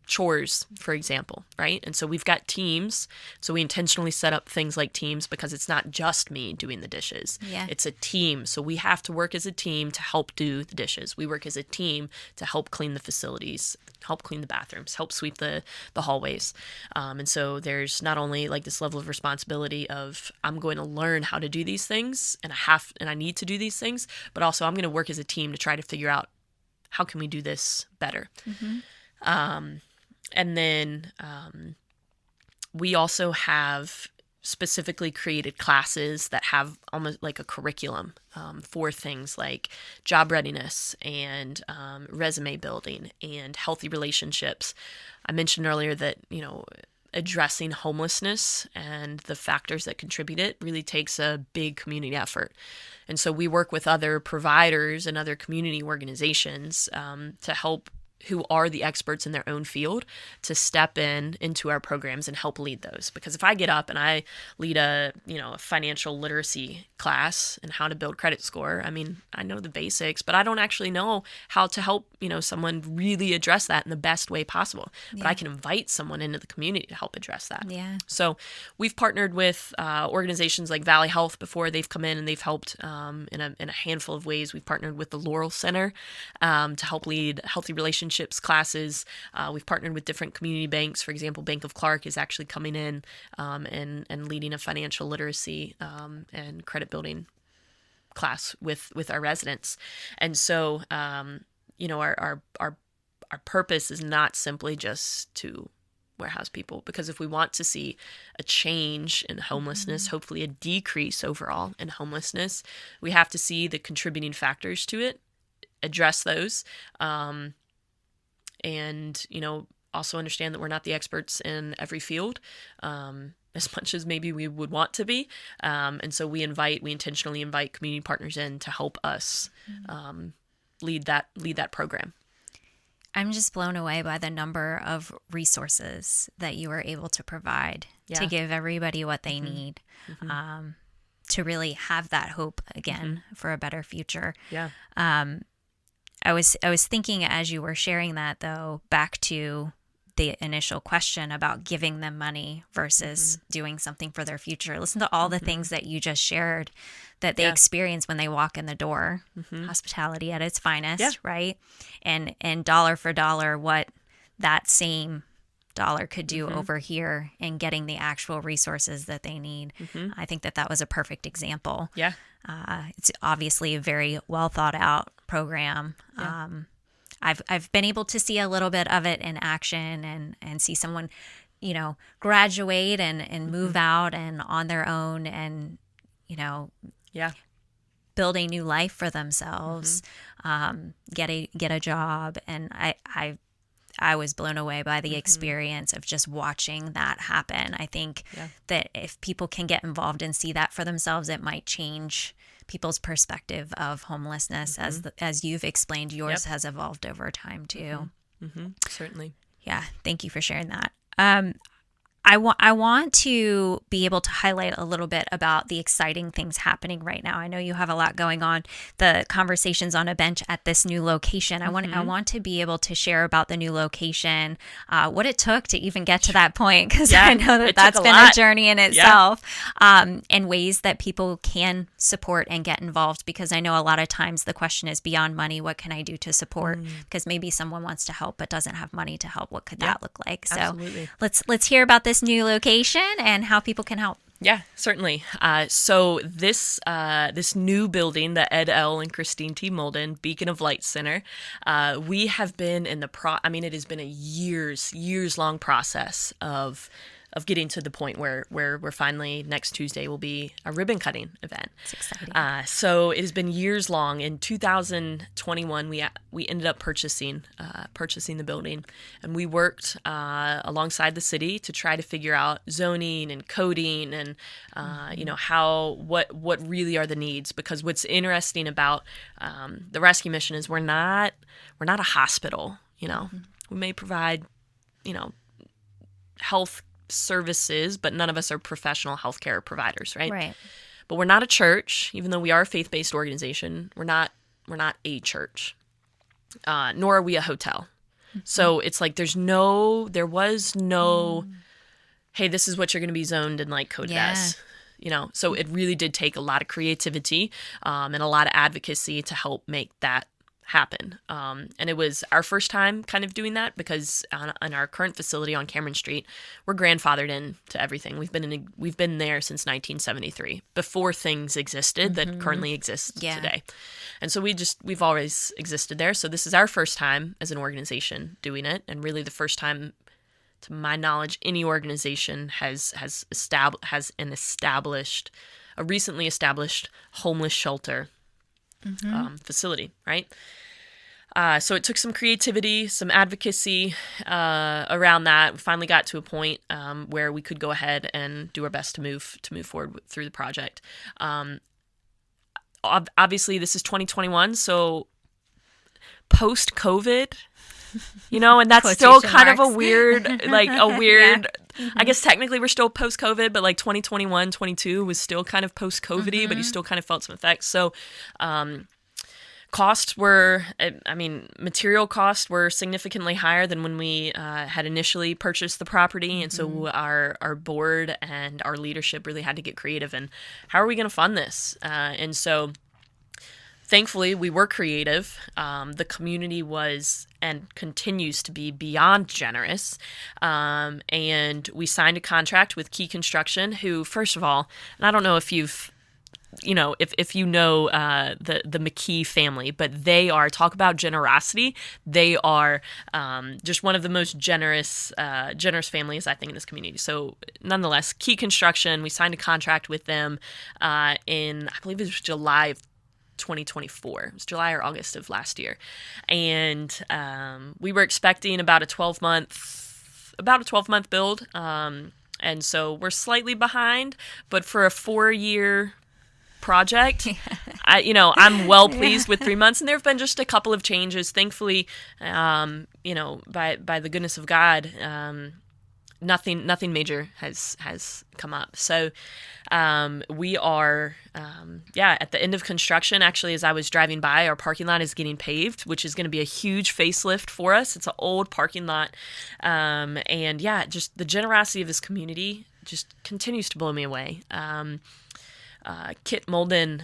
chores, for example, right? And so we've got teams. So we intentionally set up things like teams because it's not just me doing the dishes. Yeah. It's a team. So we have to work as a team to help do the dishes. We work as a team to help clean the facilities, help clean the bathrooms, help sweep the hallways. And so there's not only like this level of responsibility of I'm going to learn how to do these things and I need to do these things, but also I'm going to work as a team to try to figure out how can we do this better. And then we also have specifically created classes that have almost like a curriculum for things like job readiness and resume building and healthy relationships. I mentioned earlier that, addressing homelessness and the factors that contribute it really takes a big community effort. And so we work with other providers and other community organizations to help who are the experts in their own field to step into our programs and help lead those. Because if I get up and I lead a financial literacy class and how to build credit score, I mean, I know the basics, but I don't actually know how to help, someone really address that in the best way possible. But I can invite someone into the community to help address that. Yeah. So we've partnered with organizations like Valley Health before. They've come in and they've helped in a handful of ways. We've partnered with the Laurel Center to help lead healthy relationships classes. We've partnered with different community banks. For example, Bank of Clark is actually coming in and leading a financial literacy and credit building class with our residents. And so, our purpose is not simply just to warehouse people, because if we want to see a change in homelessness, hopefully a decrease overall in homelessness, we have to see the contributing factors to it, address those, and, also understand that we're not the experts in every field, as much as maybe we would want to be. And so we intentionally invite community partners in to help us lead that program. I'm just blown away by the number of resources that you are able to provide to give everybody what they need to really have that hope again for a better future. Yeah. I was thinking as you were sharing that, though, back to the initial question about giving them money versus doing something for their future. Listen to all the things that you just shared that they experience when they walk in the door. Hospitality at its finest, right? And dollar for dollar, what that same dollar could do over here in getting the actual resources that they need. I think that was a perfect example. Yeah. It's obviously a very well thought out program. Yeah. I've been able to see a little bit of it in action and see someone, graduate and move out and on their own and, build a new life for themselves, get a job. And I was blown away by the experience of just watching that happen. I think that if people can get involved and see that for themselves, it might change people's perspective of homelessness. As you've explained, yours has evolved over time too. Certainly. Yeah. Thank you for sharing that. I want to be able to highlight a little bit about the exciting things happening right now. I know you have a lot going on, the conversations on a bench at this new location. I want to be able to share about the new location, what it took to even get to that point, because I know that that's been a journey in itself, and ways that people can support and get involved, because I know a lot of times the question is beyond money. What can I do to support? Because maybe someone wants to help but doesn't have money to help. What could that look like? So absolutely. let's hear about this new location and how people can help. Yeah, certainly. So this new building, the Ed L. and Christine T. Molden Beacon of Light Center, we have been in the it has been a years long process of getting to the point where we're finally, next Tuesday will be a ribbon cutting event. It's exciting. So it has been years long. In 2021, we ended up purchasing the building, and we worked alongside the city to try to figure out zoning and coding and what really are the needs. Because what's interesting about the rescue mission is we're not a hospital. We may provide health services, but none of us are professional healthcare providers, right? Right. But we're not a church, even though we are a faith-based organization. We're not a church, nor are we a hotel. So it's like there was no, hey, this is what you're going to be zoned and like coded as. So it really did take a lot of creativity and a lot of advocacy to help make that happen. And it was our first time kind of doing that, because on our current facility on Cameron Street, we're grandfathered in to everything. We've been there since 1973, before things existed that currently exist today. And so we've always existed there. So this is our first time as an organization doing it, and really the first time, to my knowledge, any organization has a recently established homeless shelter facility, right? So it took some creativity, some advocacy around that. We finally got to a point where we could go ahead and do our best to move forward through the project. Obviously, this is 2021, so post-COVID, and that's still kind of a weird, I guess technically we're still post-COVID, but like 2021, 22 was still kind of post-COVID-y, but you still kind of felt some effects. So costs were, material costs were significantly higher than when we had initially purchased the property. And so our board and our leadership really had to get creative in how are we going to fund this? And so thankfully, we were creative. The community was and continues to be beyond generous. And we signed a contract with Key Construction, who, first of all, and I don't know if you've, if you know the McKee family, but they are, talk about generosity. They are just one of the most generous families, I think, in this community. So nonetheless, Key Construction, we signed a contract with them in, I believe it was July of 2024. It was July or August of last year. And we were expecting about a 12-month build. And so we're slightly behind, but for a 4-year project, I'm well pleased with 3 months. And there have been just a couple of changes. Thankfully, by the goodness of God, nothing major has come up. So we are at the end of construction. Actually, as I was driving by, our parking lot is getting paved, which is going to be a huge facelift for us. It's an old parking lot, just the generosity of this community just continues to blow me away. Kit Molden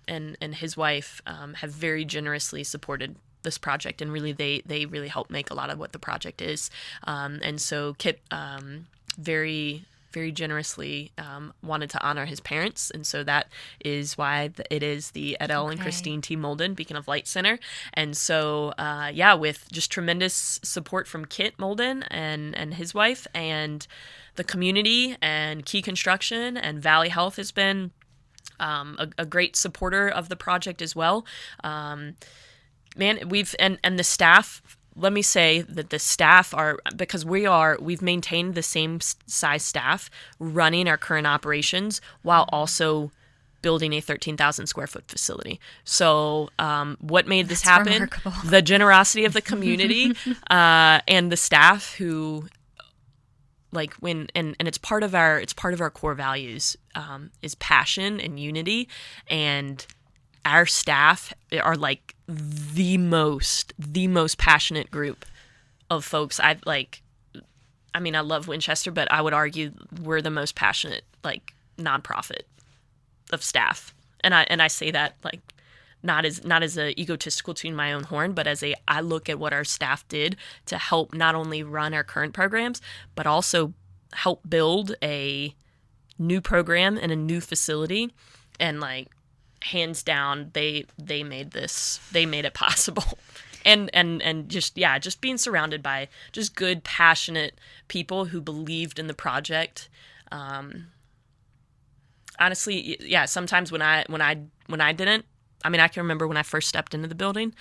and his wife have very generously supported this project, and really they really help make a lot of what the project is. And so Kit very generously wanted to honor his parents, and so that is why it is the Edel and Christine T. Molden Beacon of Light Center. And so with just tremendous support from Kit Molden and his wife, and the community, and Key Construction, and Valley Health has been a great supporter of the project as well. We've the staff, let me say that the staff are, because we've maintained the same size staff running our current operations while also building a 13,000 square foot facility. So what made this happen? Remarkable. The generosity of the community and the staff who like when and it's part of our core values, is passion and unity, and our staff are like the most passionate group of folks. I love Winchester, but I would argue we're the most passionate like nonprofit of staff, and I say that like not as a egotistical tune my own horn, but as I look at what our staff did to help not only run our current programs, but also help build a new program and a new facility. And like, hands down, they made it possible. And just being surrounded by just good, passionate people who believed in the project. Honestly, yeah, sometimes when I didn't, I can remember when I first stepped into the building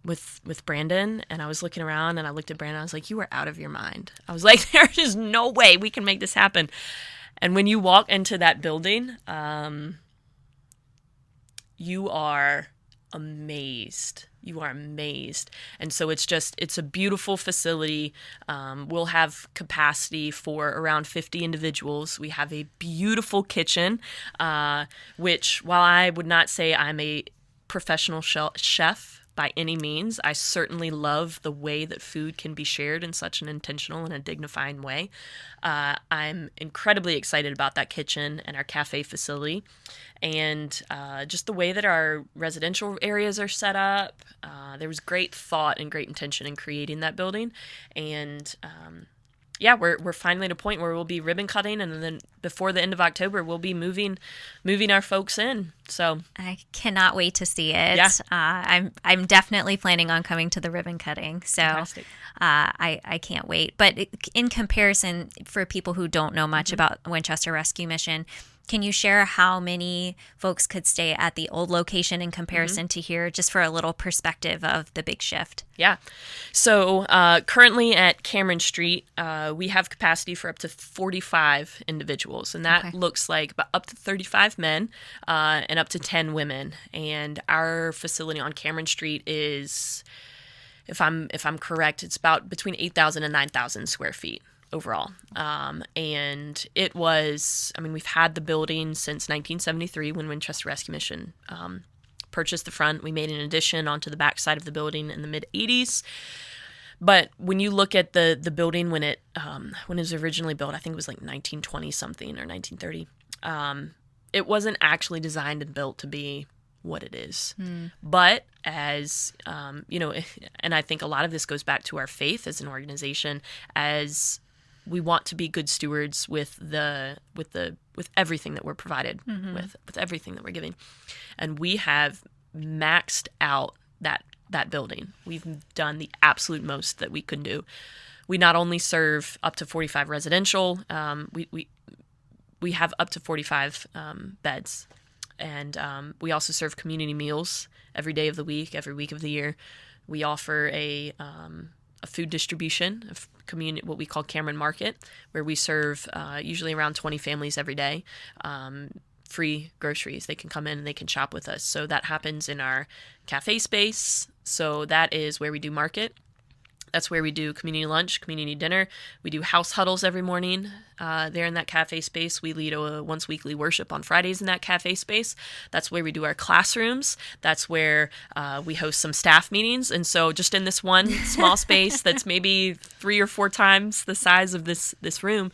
with Brandon, and I was looking around, and I looked at Brandon, I was like, you are out of your mind. I was like, there's just no way we can make this happen. And when you walk into that building, you are amazed. You are amazed. And so it's a beautiful facility. We'll have capacity for around 50 individuals. We have a beautiful kitchen, which, while I would not say I'm a professional chef by any means, I certainly love the way that food can be shared in such an intentional and a dignifying way. I'm incredibly excited about that kitchen and our cafe facility, and just the way that our residential areas are set up. There was great thought and great intention in creating that building, and we're finally at a point where we'll be ribbon cutting, and then before the end of October, we'll be moving our folks in. So I cannot wait to see it. Yeah. I'm definitely planning on coming to the ribbon cutting. So I can't wait. But in comparison, for people who don't know much about Winchester Rescue Mission, can you share how many folks could stay at the old location in comparison to here, just for a little perspective of the big shift? Yeah. So currently at Cameron Street, we have capacity for up to 45 individuals, and that looks like up to 35 men and up to 10 women. And our facility on Cameron Street is, if I'm correct, it's about between 8,000 and 9,000 square feet overall. And it was, we've had the building since 1973 when Winchester Rescue Mission purchased the front. We made an addition onto the back side of the building in the mid-'80s. But when you look at the building when it was originally built, I think it was like 1920 something or 1930, it wasn't actually designed and built to be what it is. But as and I think a lot of this goes back to our faith as an organization, as we want to be good stewards with everything that we're provided with everything that we're giving. And we have maxed out that building. We've done the absolute most that we could do. We not only serve up to 45 residential, we have up to 45 beds. And we also serve community meals every day of the week, every week of the year. We offer a food distribution of what we call Cameron Market, where we serve usually around 20 families every day. Free groceries. They can come in and they can shop with us. So that happens in our cafe space. So that is where we do market. That's where we do community lunch, community dinner. We do house huddles every morning there in that cafe space. We lead a once weekly worship on Fridays in that cafe space. That's where we do our classrooms. That's where we host some staff meetings. And so just in this one small space that's maybe 3 or 4 times the size of this room,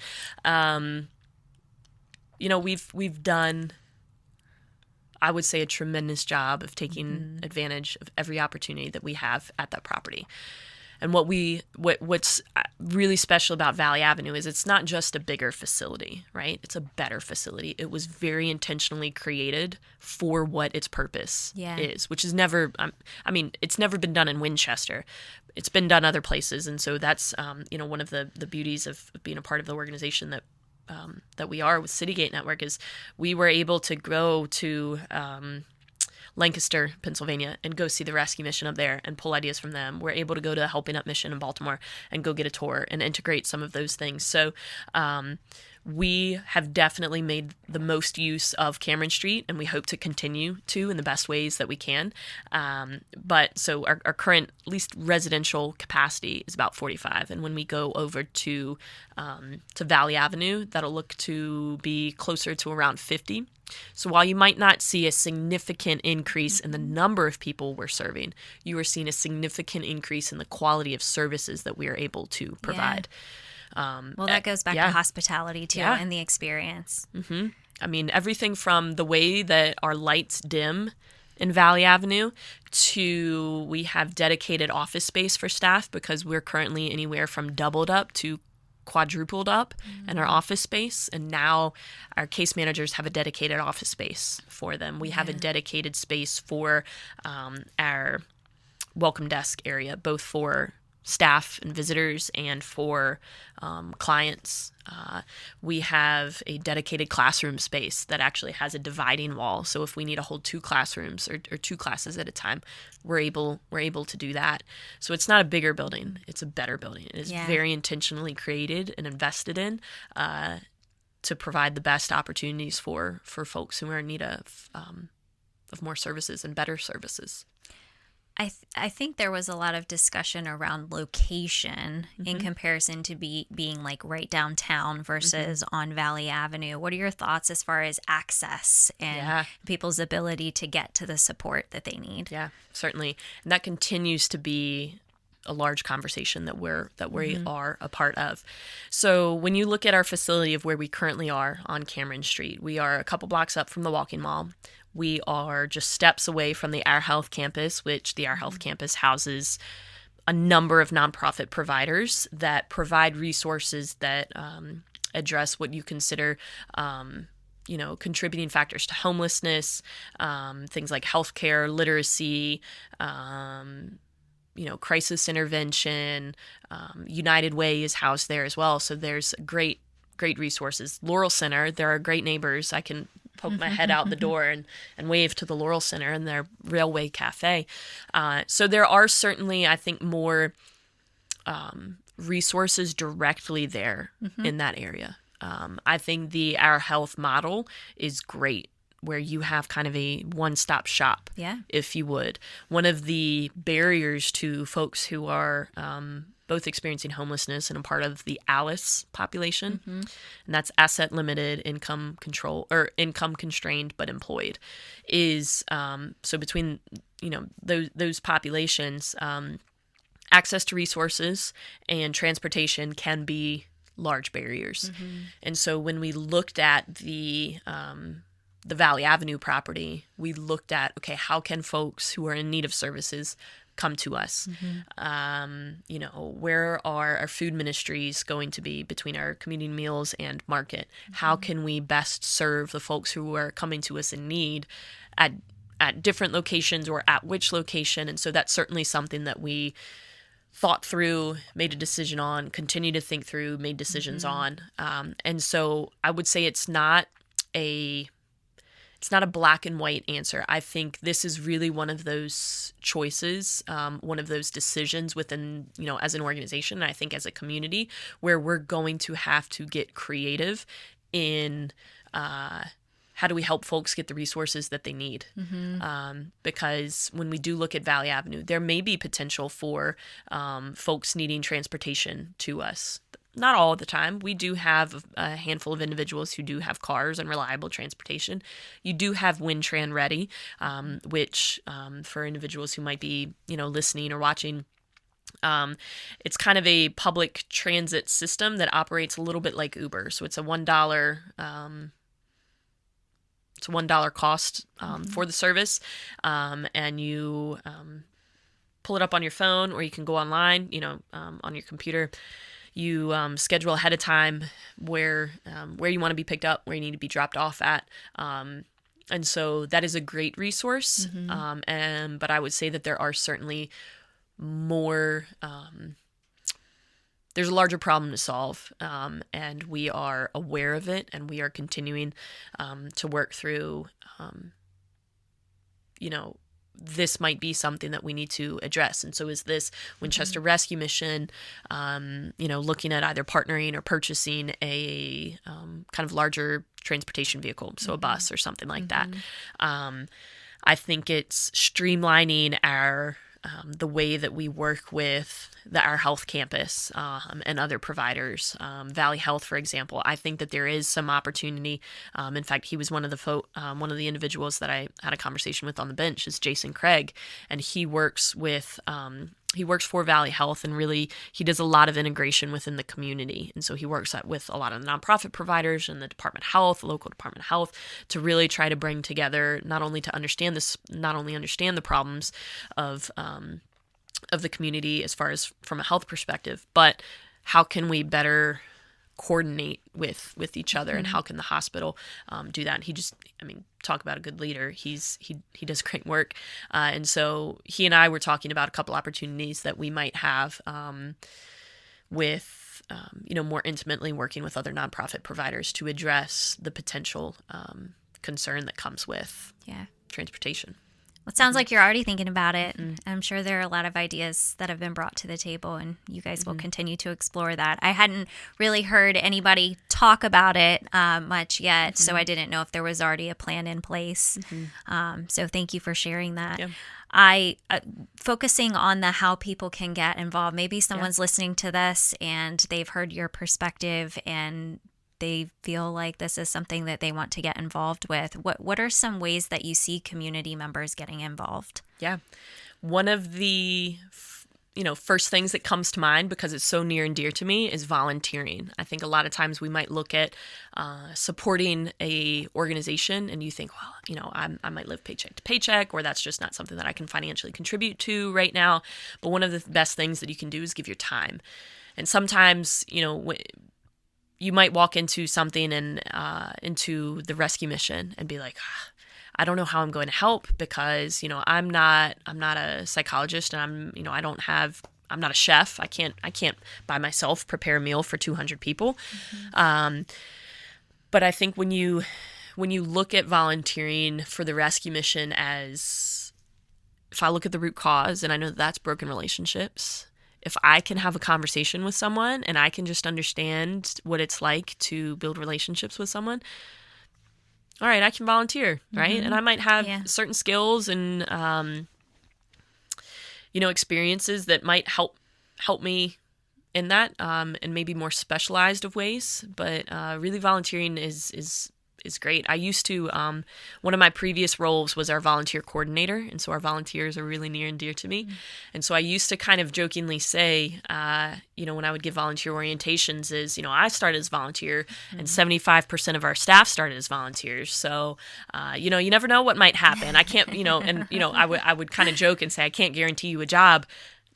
we've done, I would say, a tremendous job of taking advantage of every opportunity that we have at that property. And what's really special about Valley Avenue is it's not just a bigger facility, right? It's a better facility. It was very intentionally created for what its purpose is, which is never, it's never been done in Winchester. It's been done other places. And so that's, one of the beauties of being a part of the organization that we are with Citygate Network is we were able to go to Lancaster, Pennsylvania, and go see the rescue mission up there and pull ideas from them. We're able to go to Helping Up Mission in Baltimore and go get a tour and integrate some of those things. So We have definitely made the most use of Cameron Street, and we hope to continue to in the best ways that we can. But so our current, at least residential capacity is about 45. And when we go over to Valley Avenue, that'll look to be closer to around 50. So while you might not see a significant increase in the number of people we're serving, you are seeing a significant increase in the quality of services that we are able to provide. Well, that goes back to hospitality too, and the experience. Mm-hmm. I mean, everything from the way that our lights dim in Valley Avenue to we have dedicated office space for staff because we're currently anywhere from doubled up to quadrupled up in our office space. And now our case managers have a dedicated office space for them. We have a dedicated space for our welcome desk area, both for staff and visitors and for clients. We have a dedicated classroom space that actually has a dividing wall. So if we need to hold 2 classrooms or 2 classes at a time, we're able to do that. So it's not a bigger building; it's a better building. It is very intentionally created and invested in to provide the best opportunities for folks who are in need of more services and better services. I think there was a lot of discussion around location in comparison to being like right downtown versus on Valley Avenue. What are your thoughts as far as access and people's ability to get to the support that they need? Yeah, certainly. And that continues to be a large conversation that we are a part of. So when you look at our facility of where we currently are on Cameron Street, we are a couple blocks up from the Walking Mall. We are just steps away from the Our Health campus, which the Our Health campus houses a number of nonprofit providers that provide resources that address what you consider contributing factors to homelessness, things like healthcare, literacy, crisis intervention. United Way is housed there as well. So there's great resources. Laurel Center, there are great neighbors. I can poke my head out the door and wave to the Laurel Center and their Railway Cafe. So there are certainly, I think, more resources directly there in that area. I think the Our Health model is great, where you have kind of a one-stop shop, if you would. One of the barriers to folks who are both experiencing homelessness and a part of the ALICE population, and that's asset limited, income constrained but employed, is so between those populations, access to resources and transportation can be large barriers. And so when we looked at the Valley Avenue property, we looked at, okay, how can folks who are in need of services come to us? Where are our food ministries going to be between our community meals and market? How can we best serve the folks who are coming to us in need at different locations, or at which location? And so that's certainly something that we thought through, made a decision on, continue to think through, made decisions on. And so I would say it's not a black and white answer. I think this is really one of those choices, one of those decisions within, as an organization, and I think as a community, where we're going to have to get creative in how do we help folks get the resources that they need? Because when we do look at Valley Avenue, there may be potential for folks needing transportation to us. Not all the time. We do have a handful of individuals who do have cars and reliable transportation. You do have WinTran Ready, which for individuals who might be, listening or watching, it's kind of a public transit system that operates a little bit like Uber. So it's a $1. It's a $1 cost for the service, and you pull it up on your phone, or you can go online, on your computer. You schedule ahead of time where you want to be picked up, where you need to be dropped off at. And so that is a great resource. But I would say that there are certainly more, there's a larger problem to solve. And we are aware of it, and we are continuing to work through, this might be something that we need to address. And so is this Winchester Rescue Mission, looking at either partnering or purchasing a kind of larger transportation vehicle, so a bus or something like that. I think it's streamlining the way that we work with our health campus and other providers. Valley Health, for example, I think that there is some opportunity. In fact, he was one of the individuals that I had a conversation with on the bench is Jason Craig, and he works for Valley Health, and really he does a lot of integration within the community. And so he works with a lot of the nonprofit providers and the Department of Health, local Department of Health, to really try to bring together not only understand the problems of the community as far as from a health perspective, but how can we better coordinate with each other, and how can the hospital do that? And talk about a good leader. He does great work. And so he and I were talking about a couple opportunities that we might have with more intimately working with other nonprofit providers to address the potential concern that comes with transportation. Well, it sounds like you're already thinking about it. I'm sure there are a lot of ideas that have been brought to the table, and you guys will continue to explore that. I hadn't really heard anybody talk about it much yet, so I didn't know if there was already a plan in place. So thank you for sharing that. Yeah. Focusing on how people can get involved. Maybe someone's listening to this and they've heard your perspective and they feel like this is something that they want to get involved with. What are some ways that you see community members getting involved? Yeah. One of the first things that comes to mind, because it's so near and dear to me, is volunteering. I think a lot of times we might look at supporting a organization and you think, well, I might live paycheck to paycheck, or that's just not something that I can financially contribute to right now. But one of the best things that you can do is give your time. And sometimes, you might walk into something and into the rescue mission and be like, I don't know how I'm going to help because, I'm not a psychologist, and I'm not a chef. I can't by myself prepare a meal for 200 people. But I think when you look at volunteering for the rescue mission as, if I look at the root cause, and I know that's broken relationships, if I can have a conversation with someone and I can just understand what it's like to build relationships with someone, all right, I can volunteer, right? And I might have certain skills and, experiences that might help me in that, and maybe more specialized of ways. But really volunteering is great. I used to, one of my previous roles was our volunteer coordinator. And so our volunteers are really near and dear to me. And so I used to kind of jokingly say, when I would give volunteer orientations is, I started as volunteer and 75% of our staff started as volunteers. So, you never know what might happen. I can't, I would kind of joke and say, I can't guarantee you a job.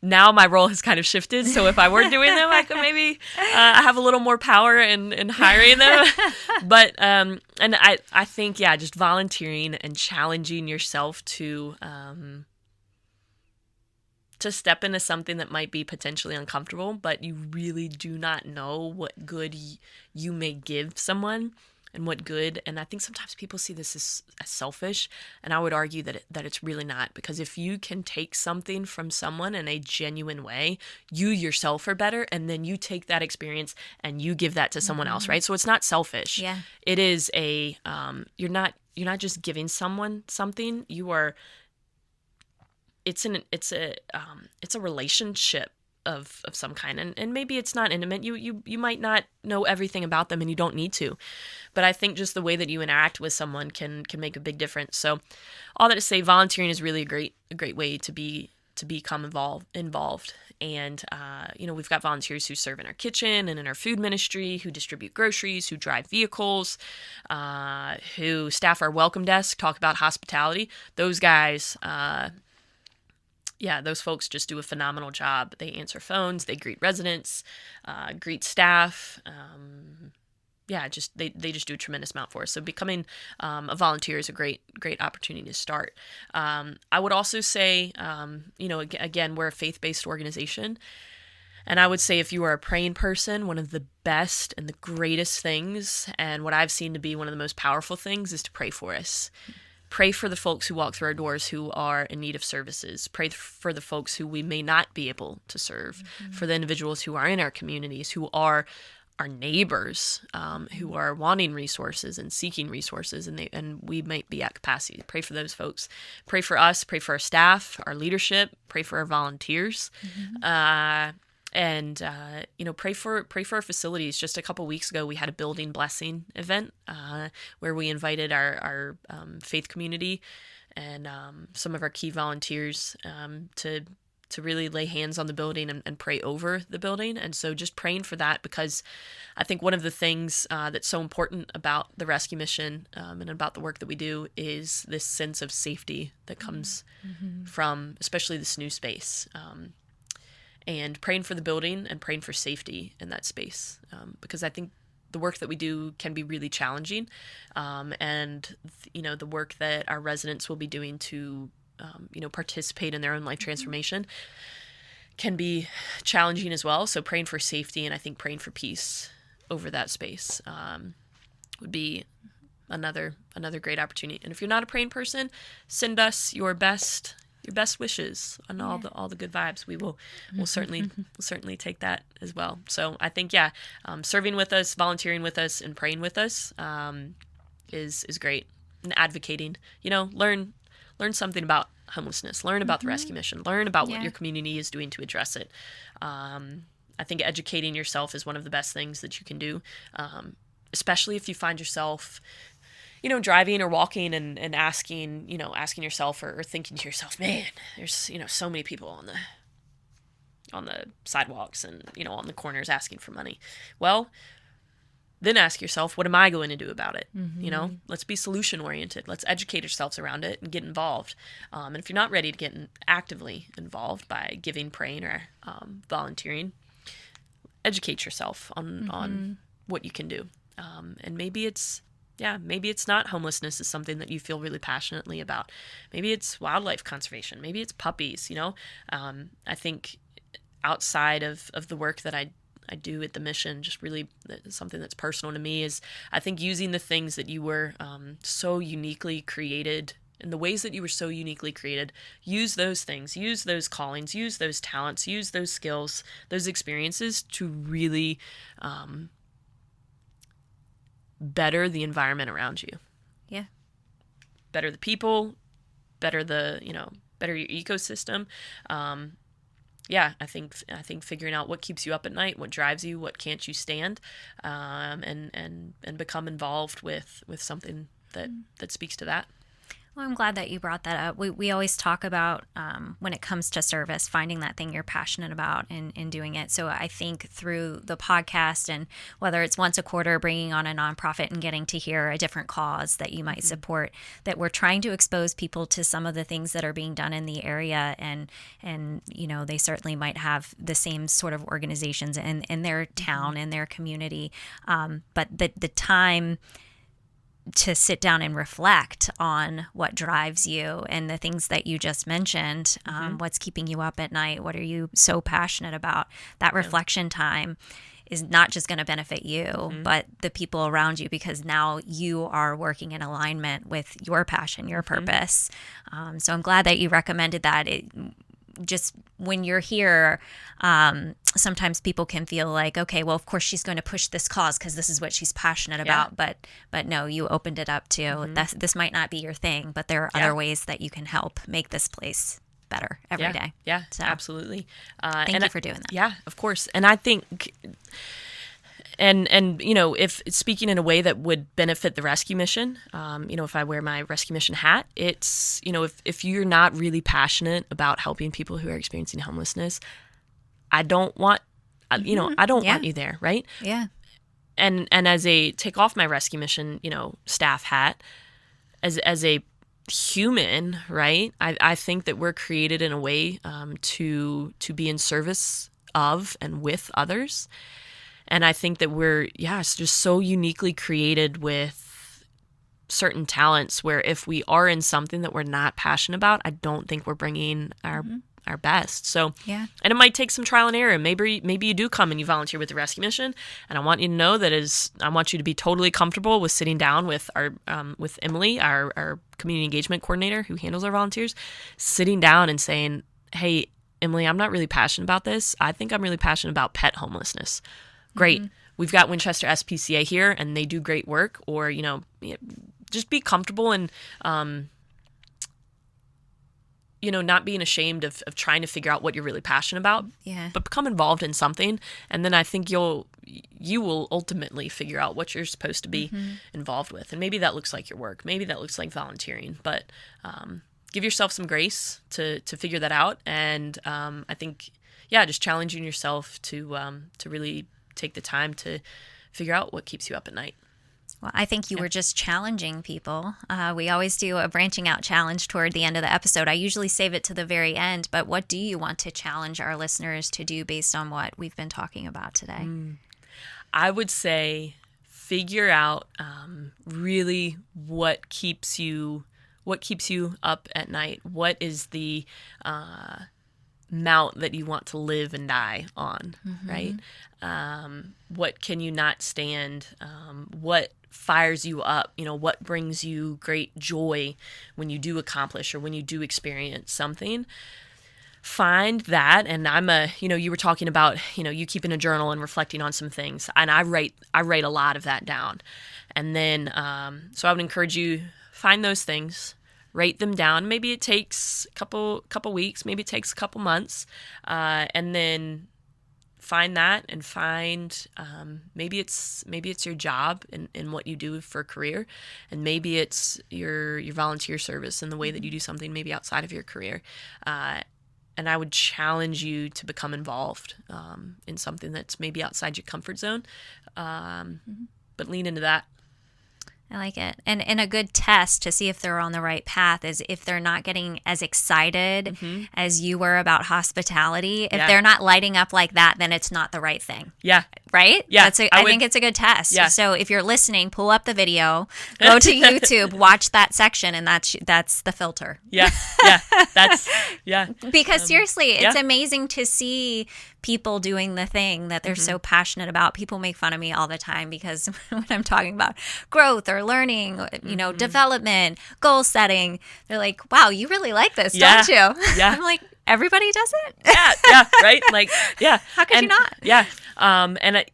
Now my role has kind of shifted, so if I were doing them, I could maybe have a little more power in hiring them. But and I think just volunteering and challenging yourself to step into something that might be potentially uncomfortable, but you really do not know what good you may give someone. And what good, and I think sometimes people see this as selfish, and I would argue that it's really not, because if you can take something from someone in a genuine way, you yourself are better, and then you take that experience and you give that to someone else, right? So it's not selfish. Yeah. It is you're not just giving someone something. It's a relationship of some kind, and maybe it's not intimate. You might not know everything about them, and you don't need to, but I think just the way that you interact with someone can make a big difference. So all that to say, volunteering is really a great way to become involved. And we've got volunteers who serve in our kitchen and in our food ministry, who distribute groceries, who drive vehicles, who staff our welcome desk, talk about hospitality. Those guys, those folks just do a phenomenal job. They answer phones, they greet residents, greet staff. They just do a tremendous amount for us. So becoming a volunteer is a great opportunity to start. I would also say, again, we're a faith-based organization. And I would say if you are a praying person, one of the best and the greatest things, and what I've seen to be one of the most powerful things, is to pray for us. Pray for the folks who walk through our doors who are in need of services. Pray for the folks who we may not be able to serve, for the individuals who are in our communities, who are our neighbors, who are wanting resources and seeking resources, and we might be at capacity. Pray for those folks. Pray for us. Pray for our staff, our leadership. Pray for our volunteers. And pray for our facilities. Just a couple weeks ago, we had a building blessing event where we invited our faith community and some of our key volunteers to really lay hands on the building and pray over the building. And so just praying for that, because I think one of the things that's so important about the rescue mission and about the work that we do is this sense of safety that comes from especially this new space. And praying for the building and praying for safety in that space, because I think the work that we do can be really challenging, and the work that our residents will be doing to participate in their own life transformation can be challenging as well. So praying for safety, and I think praying for peace over that space would be another great opportunity. And if you're not a praying person, send us your best wishes and all the good vibes. We'll certainly take that as well. So I think serving with us, volunteering with us, and praying with us is great. And advocating, learn something about homelessness, learn about the rescue mission, learn about what your community is doing to address it. I think educating yourself is one of the best things that you can do, especially if you find yourself driving or walking and asking yourself or thinking to yourself, man, there's, so many people on the sidewalks and, on the corners asking for money. Well, then ask yourself, what am I going to do about it? Let's be solution oriented. Let's educate ourselves around it and get involved. And if you're not ready to get actively involved by giving, praying, or volunteering, educate yourself on what you can do. And maybe it's not homelessness is something that you feel really passionately about. Maybe it's wildlife conservation. Maybe it's puppies, I think outside of the work that I do at the mission, just really something that's personal to me is I think using the things that you were so uniquely created, in the ways that you were so uniquely created, use those things, use those callings, use those talents, use those skills, those experiences to really better the environment around you. Yeah. Better the people, better better your ecosystem. I think figuring out what keeps you up at night, what drives you, what can't you stand, and become involved with something that speaks to that. Well, I'm glad that you brought that up. We always talk about when it comes to service, finding that thing you're passionate about and doing it. So I think through the podcast, and whether it's once a quarter, bringing on a nonprofit and getting to hear a different cause that you might support, that we're trying to expose people to some of the things that are being done in the area. And they certainly might have the same sort of organizations in their town, in their community. But the time to sit down and reflect on what drives you and the things that you just mentioned, what's keeping you up at night, what are you so passionate about, that reflection time is not just going to benefit you, but the people around you, because now you are working in alignment with your passion, your purpose. So I'm glad that you recommended that. Just when you're here, sometimes people can feel like, okay, well, of course she's going to push this cause because this is what she's passionate about. But no, you opened it up to this might not be your thing, but there are other ways that you can help make this place better every day. Yeah, so, absolutely. Thank you for doing that. Yeah, of course. And I think, and if speaking in a way that would benefit the rescue mission, if I wear my rescue mission hat, it's, if you're not really passionate about helping people who are experiencing homelessness, I don't want, I don't want you there, right? Yeah. And as take off my rescue mission, staff hat, as a human, right? I think that we're created in a way to be in service of and with others. And I think that we're, just so uniquely created with certain talents where if we are in something that we're not passionate about, I don't think we're bringing our our best. So, yeah. and it might take some trial and error. Maybe you do come and you volunteer with the rescue mission, and I want you to know that I want you to be totally comfortable with sitting down with with Emily, our community engagement coordinator who handles our volunteers, sitting down and saying, hey, Emily, I'm not really passionate about this. I think I'm really passionate about pet homelessness. Great. Mm-hmm. We've got Winchester SPCA here, and they do great work. Or, just be comfortable and, not being ashamed of trying to figure out what you're really passionate about. Yeah. But become involved in something, and then I think you will ultimately figure out what you're supposed to be involved with. And maybe that looks like your work. Maybe that looks like volunteering. But give yourself some grace to figure that out. And I think, just challenging yourself to really take the time to figure out what keeps you up at night. Well, I think you were just challenging people. We always do a branching out challenge toward the end of the episode. I usually save it to the very end, but what do you want to challenge our listeners to do based on what we've been talking about today? I would say figure out really what keeps you up at night. What is the mount that you want to live and die on, right? What can you not stand? What fires you up? What brings you great joy when you do accomplish or when you do experience something? Find that. And you were talking about, you keeping a journal and reflecting on some things. And I write a lot of that down. And then, so I would encourage you, find those things, write them down. Maybe it takes a couple weeks, maybe it takes a couple months, and then find that and find maybe it's your job in what you do for a career, and maybe it's your volunteer service and the way that you do something maybe outside of your career. And I would challenge you to become involved in something that's maybe outside your comfort zone, but lean into that. I like it. And a good test to see if they're on the right path is if they're not getting as excited as you were about hospitality. If they're not lighting up like that, then it's not the right thing. Yeah. Right? Yeah. I think it's a good test. Yeah. So if you're listening, pull up the video, go to YouTube, watch that section, and that's the filter. Yeah. Yeah. Because seriously, it's amazing to see people doing the thing that they're so passionate about. People make fun of me all the time because when I'm talking about growth or learning, development, goal setting, they're like, wow, you really like this, don't you? Yeah. I'm like, everybody does it? Yeah, right? Like, yeah. How could you not? Yeah. I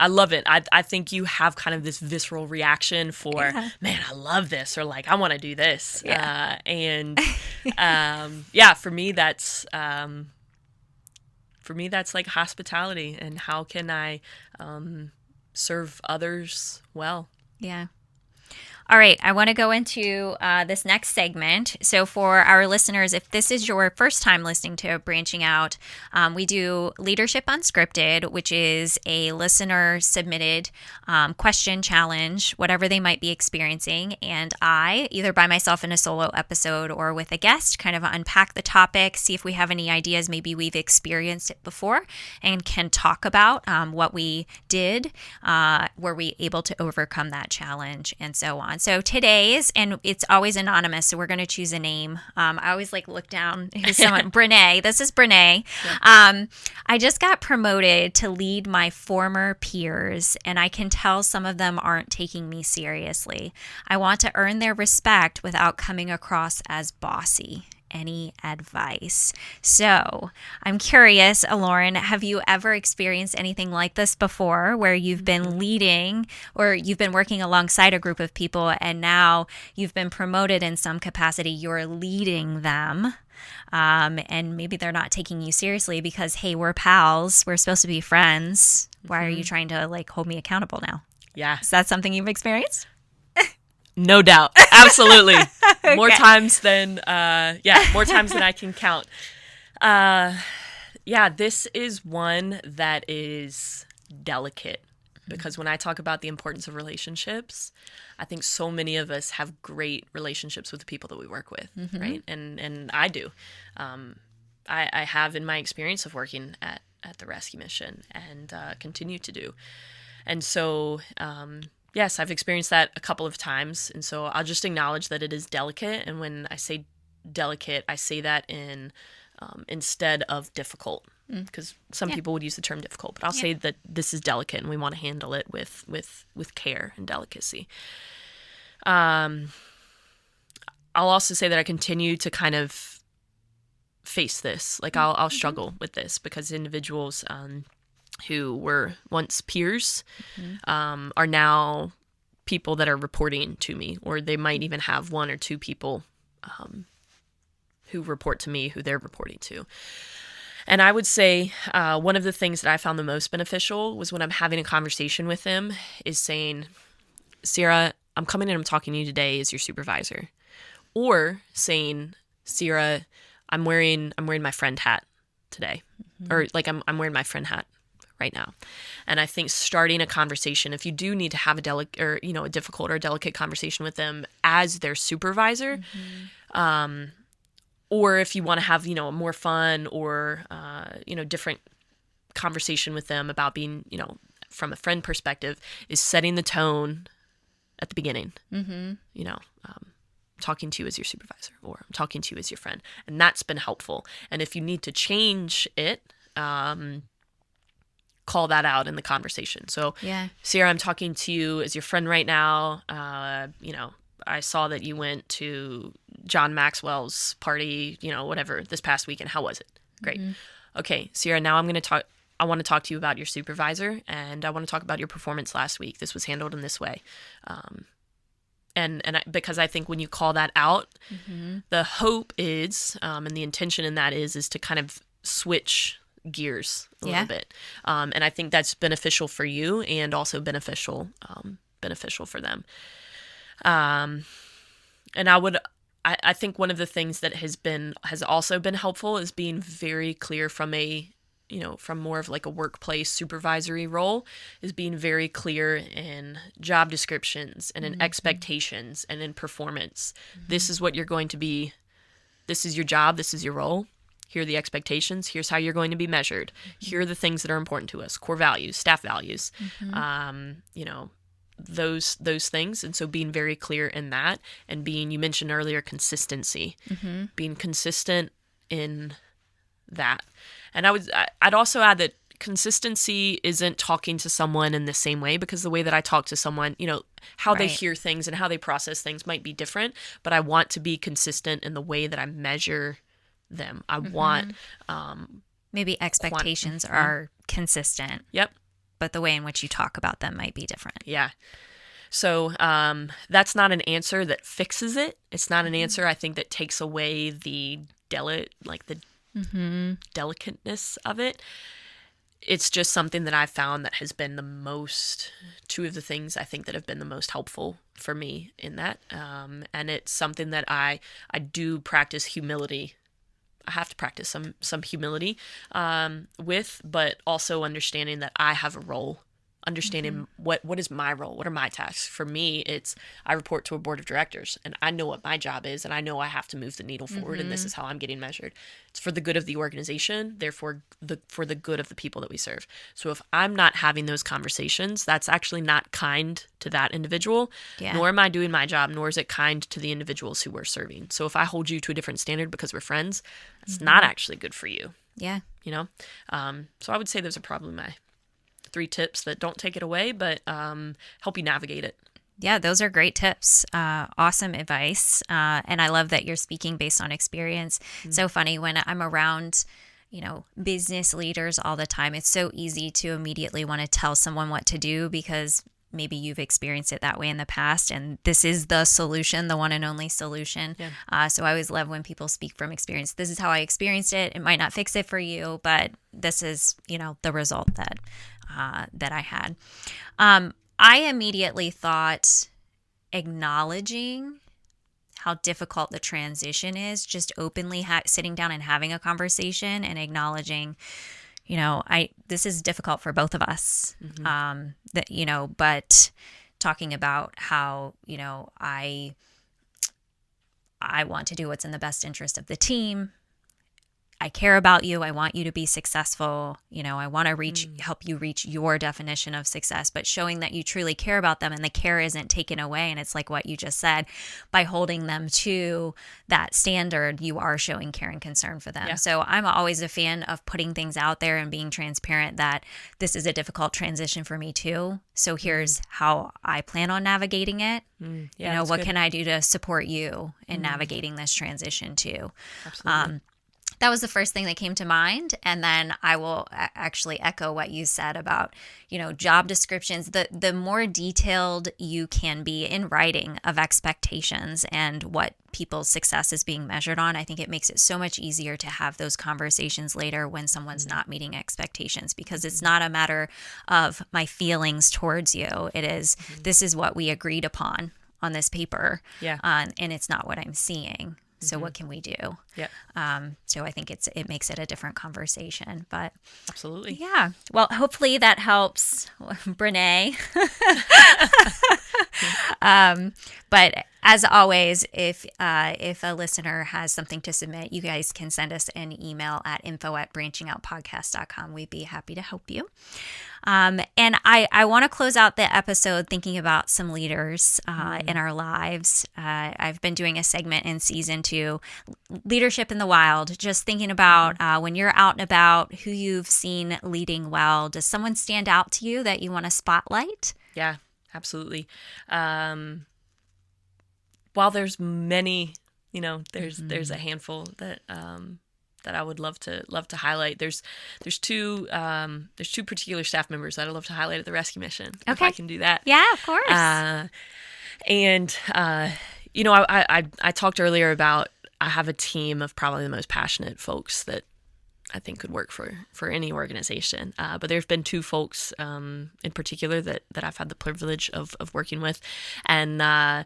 love it. I think you have kind of this visceral reaction for, man, I love this, or like, I want to do this. Yeah. For me, that's like hospitality, and how can I serve others well? Yeah. All right, I want to go into this next segment. So for our listeners, if this is your first time listening to Branching Out, we do Leadership Unscripted, which is a listener-submitted question challenge, whatever they might be experiencing. And I, either by myself in a solo episode or with a guest, kind of unpack the topic, see if we have any ideas. Maybe we've experienced it before and can talk about what we did. Were we able to overcome that challenge, and so on. So today's, and it's always anonymous, so we're going to choose a name. I always look down. Who's someone? Brene. This is Brene. Yeah. I just got promoted to lead my former peers, and I can tell some of them aren't taking me seriously. I want to earn their respect without coming across as bossy. Any advice? So I'm curious, Lauren, have you ever experienced anything like this before, where you've been leading or you've been working alongside a group of people and now you've been promoted in some capacity, you're leading them, and maybe they're not taking you seriously because, hey, we're pals, we're supposed to be friends. Why are you trying to hold me accountable now? Yeah. Is that something you've experienced? No doubt. Absolutely. Okay. More times than I can count. This is one that is delicate, because when I talk about the importance of relationships, I think so many of us have great relationships with the people that we work with, right? And I do. I have, in my experience of working at the rescue mission, and continue to do. And so, yes, I've experienced that a couple of times, and so I'll just acknowledge that it is delicate. And when I say delicate, I say that in instead of difficult, because some people would use the term difficult, but I'll say that this is delicate and we want to handle it with care and delicacy. I'll also say that I continue to kind of face this. Like I'll struggle with this because individuals who were once peers are now people that are reporting to me, or they might even have one or two people who report to me who they're reporting to. And I would say one of the things that I found the most beneficial was when I'm having a conversation with them is saying, Sierra, I'm coming in, I'm talking to you today as your supervisor. Or saying, Sierra, I'm wearing my friend hat today. Or like I'm wearing my friend hat right now. And I think starting a conversation, if you do need to have a difficult or delicate conversation with them as their supervisor, or if you want to have, a more fun or, different conversation with them about being, from a friend perspective, is setting the tone at the beginning. Talking to you as your supervisor, or I'm talking to you as your friend. And that's been helpful. And if you need to change it, call that out in the conversation. So, Sierra, I'm talking to you as your friend right now. I saw that you went to John Maxwell's party, whatever, this past weekend. How was it? Great. Okay, Sierra, now I want to talk to you about your supervisor, and I want to talk about your performance last week. This was handled in this way. Because I think when you call that out, the hope is, and the intention in that is to kind of switch gears a little bit. And I think that's beneficial for you and also beneficial for them. And I think one of the things that has also been helpful is being very clear from from more of like a workplace supervisory role, is being very clear in job descriptions and in expectations and in performance. This is what you're going to be. This is your job. This is your role. Here are the expectations. Here's how you're going to be measured. Here are the things that are important to us: core values, staff values, those things. And so being very clear in that, and you mentioned earlier, consistency, being consistent in that. And I'd also add that consistency isn't talking to someone in the same way, because the way that I talk to someone, how they hear things and how they process things might be different, but I want to be consistent in the way that I measure them. I want maybe expectations are consistent. Yep. But the way in which you talk about them might be different. Yeah. So that's not an answer that fixes it. It's not an answer, I think, that takes away the delicateness of it. It's just something that I've found that has been two of the things I think that have been the most helpful for me in that. And it's something that I do practice humility. I have to practice some humility with, but also understanding that I have a role, understanding what is my role, what are my tasks. For me, it's I report to a board of directors, and I know what my job is, and I know I have to move the needle forward, and this is how I'm getting measured. It's for the good of the organization, therefore for the good of the people that we serve. So if I'm not having those conversations, that's actually not kind to that individual, nor am I doing my job, nor is it kind to the individuals who we're serving. So if I hold you to a different standard because we're friends, it's not actually good for you. Yeah. So I would say those are probably my 3 tips that don't take it away, but help you navigate it. Yeah, those are great tips. Awesome advice. And I love that you're speaking based on experience. So funny when I'm around, business leaders all the time, it's so easy to immediately want to tell someone what to do because maybe you've experienced it that way in the past, and this is the solution, the one and only solution. Yeah. So I always love when people speak from experience. This is how I experienced it. It might not fix it for you, but this is, the result that I had. I immediately thought acknowledging how difficult the transition is, just openly sitting down and having a conversation and acknowledging, this is difficult for both of us. But talking about how, I want to do what's in the best interest of the team. I care about you. I want you to be successful. I want to help you reach your definition of success, but showing that you truly care about them and the care isn't taken away. And it's like what you just said, by holding them to that standard, you are showing care and concern for them. Yeah. So I'm always a fan of putting things out there and being transparent that this is a difficult transition for me too. So here's how I plan on navigating it. Yeah, what can I do to support you in navigating this transition too? Absolutely. That was the first thing that came to mind. And then I will actually echo what you said about, job descriptions. The more detailed you can be in writing of expectations and what people's success is being measured on, I think it makes it so much easier to have those conversations later when someone's not meeting expectations, because it's not a matter of my feelings towards you. It is, this is what we agreed upon on this paper. Yeah. And it's not what I'm seeing. So what can we do? Yeah. So I think it makes it a different conversation, but absolutely. Yeah. Well, hopefully that helps, Brene. But as always, if a listener has something to submit, you guys can send us an email at info@branchingoutpodcast.com. We'd be happy to help you. And I want to close out the episode thinking about some leaders in our lives. I've been doing a segment in season 2, leadership in the wild, just thinking about when you're out and about, who you've seen leading well. Does someone stand out to you that you want to spotlight? Yeah, absolutely. While there's many, there's a handful that I would love to highlight. There's two particular staff members that I'd love to highlight at the Rescue Mission. Okay. If I can do that. Yeah, of course. I talked earlier about I have a team of probably the most passionate folks that I think could work for any organization. But there's been 2 folks in particular that I've had the privilege of working with, and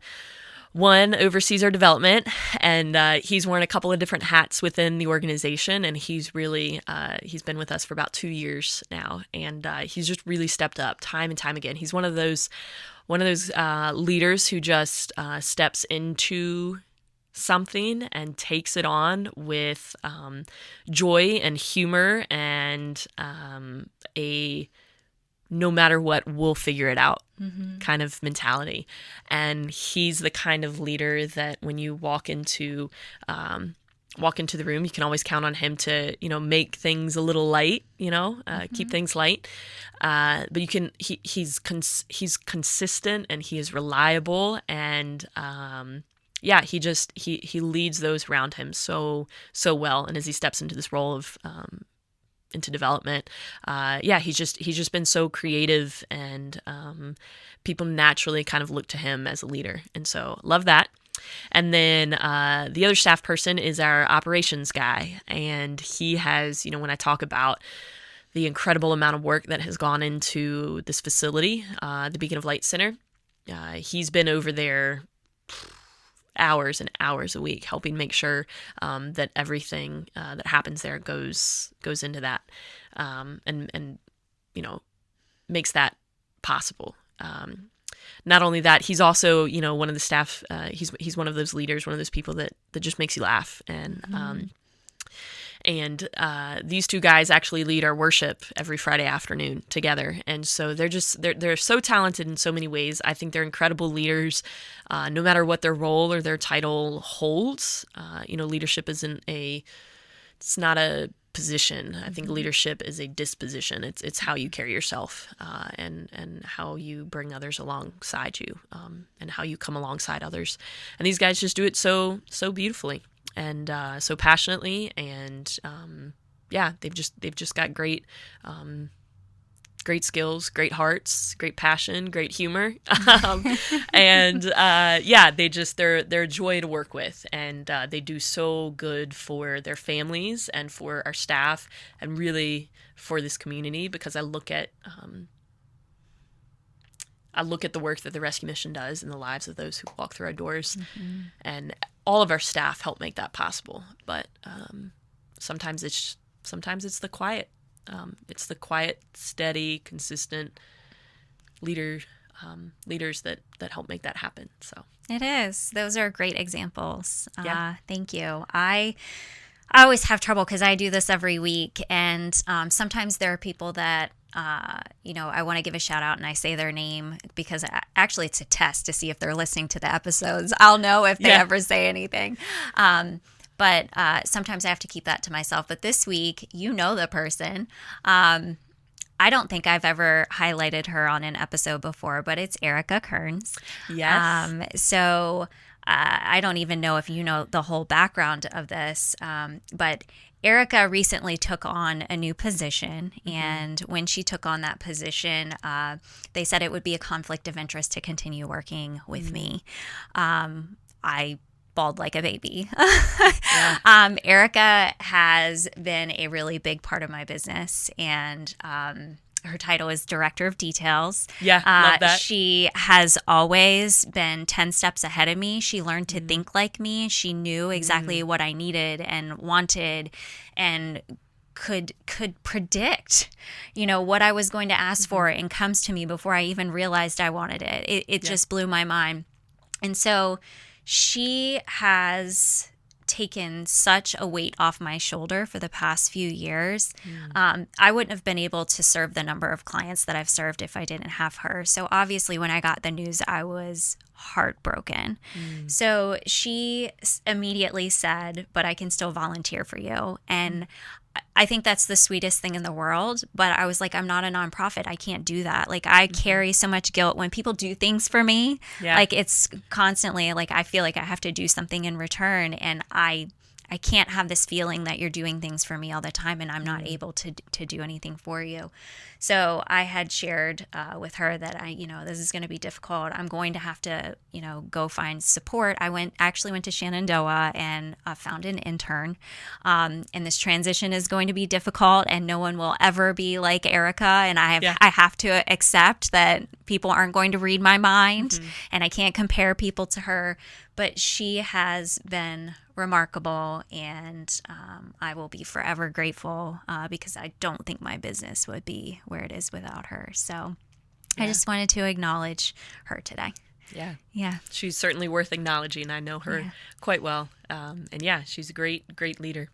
one oversees our development, and he's worn a couple of different hats within the organization, and he's really he's been with us for about 2 years now, and he's just really stepped up time and time again. He's one of those leaders who just steps into something and takes it on with joy and humor and a no matter what, we'll figure it out kind of mentality. And he's the kind of leader that when you walk into the room, you can always count on him to, make things a little light, keep things light. But he's consistent and he is reliable, and he leads those around him so well. And as he steps into this role of into development, he's just been so creative, and people naturally kind of look to him as a leader, and so love that. And then the other staff person is our operations guy, and he has, when I talk about the incredible amount of work that has gone into this facility, the Beacon of Light Center, he's been over there hours and hours a week helping make sure that everything that happens there goes into that, and makes that possible. Not only that, he's also one of the staff. He's one of those leaders, one of those people that just makes you laugh, and these 2 guys actually lead our worship every Friday afternoon together. And so they're so talented in so many ways. I think they're incredible leaders, no matter what their role or their title holds. Leadership it's not a position. I think leadership is a disposition. It's how you carry yourself, and how you bring others alongside you, and how you come alongside others. And these guys just do it so beautifully, and so passionately, and they've just got great skills, great hearts, great passion, great humor, and they're a joy to work with, and they do so good for their families and for our staff, and really for this community, because I look at the work that the Rescue Mission does in the lives of those who walk through our doors, and all of our staff help make that possible. But sometimes it's the quiet. It's the quiet, steady, consistent leaders that help make that happen. So it is. Those are great examples. Yeah. Thank you. I always have trouble because I do this every week, and sometimes there are people that I want to give a shout out and I say their name because actually it's a test to see if they're listening to the episodes. I'll know if they ever say anything. But sometimes I have to keep that to myself. But this week, the person. I don't think I've ever highlighted her on an episode before, but it's Erica Kearns. Yes. So I don't even know if you know the whole background of this, but Erica recently took on a new position, and when she took on that position, they said it would be a conflict of interest to continue working with me. I bawled like a baby. Erica has been a really big part of my business, and her title is Director of Details. Yeah, love that. She has always been 10 steps ahead of me. She learned to think like me. She knew exactly what I needed and wanted, and could predict, what I was going to ask for, and comes to me before I even realized I wanted it. It just blew my mind. And so she has taken such a weight off my shoulder for the past few years. I wouldn't have been able to serve the number of clients that I've served if I didn't have her. So obviously when I got the news, I was heartbroken. So she immediately said, "But I can still volunteer for you." And I think that's the sweetest thing in the world. But I was like, I'm not a nonprofit. I can't do that. Like, I carry so much guilt when people do things for me. Like, it's constantly like, I feel like I have to do something in return. And I can't have this feeling that you're doing things for me all the time and I'm not able to do anything for you. So I had shared with her that this is going to be difficult. I'm going to have to, go find support. I actually went to Shenandoah and found an intern. And this transition is going to be difficult, and no one will ever be like Erica. And I have to accept that people aren't going to read my mind, and I can't compare people to her. But she has been remarkable, and I will be forever grateful because I don't think my business would be where it is without her. So I just wanted to acknowledge her today. Yeah. She's certainly worth acknowledging. I know her quite well. And she's a great leader.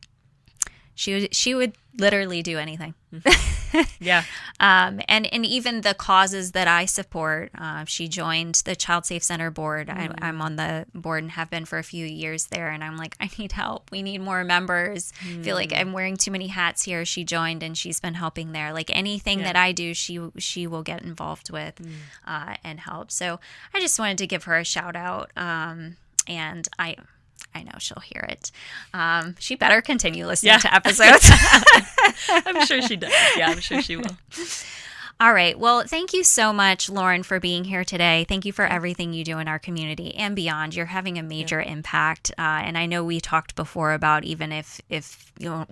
She would literally do anything. And even the causes that I support, she joined the Child Safe Center board. I'm on the board and have been for a few years there. And I'm like, I need help. We need more members. I feel like I'm wearing too many hats here. She joined and she's been helping there. Like anything that I do, she will get involved with and help. So I just wanted to give her a shout out. And I know she'll hear it. She better continue listening to episodes. I'm sure she does. Yeah, I'm sure she will. All right. Well, thank you so much, Lauren, for being here today. Thank you for everything you do in our community and beyond. You're having a major impact. And I know we talked before about even if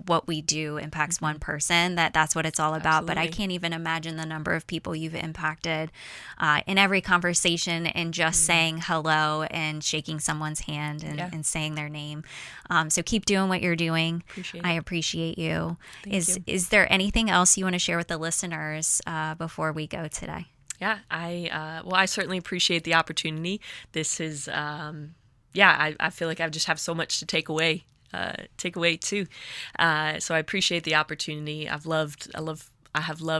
what we do impacts one person, that's what it's all about. Absolutely. But I can't even imagine the number of people you've impacted in every conversation, and just saying hello and shaking someone's hand and saying their name. So keep doing what you're doing. I appreciate you. Is there anything else you want to share with the listeners before we go today? Yeah, I certainly appreciate the opportunity. This is, I feel like I just have so much to take away too. So I appreciate the opportunity. I have loved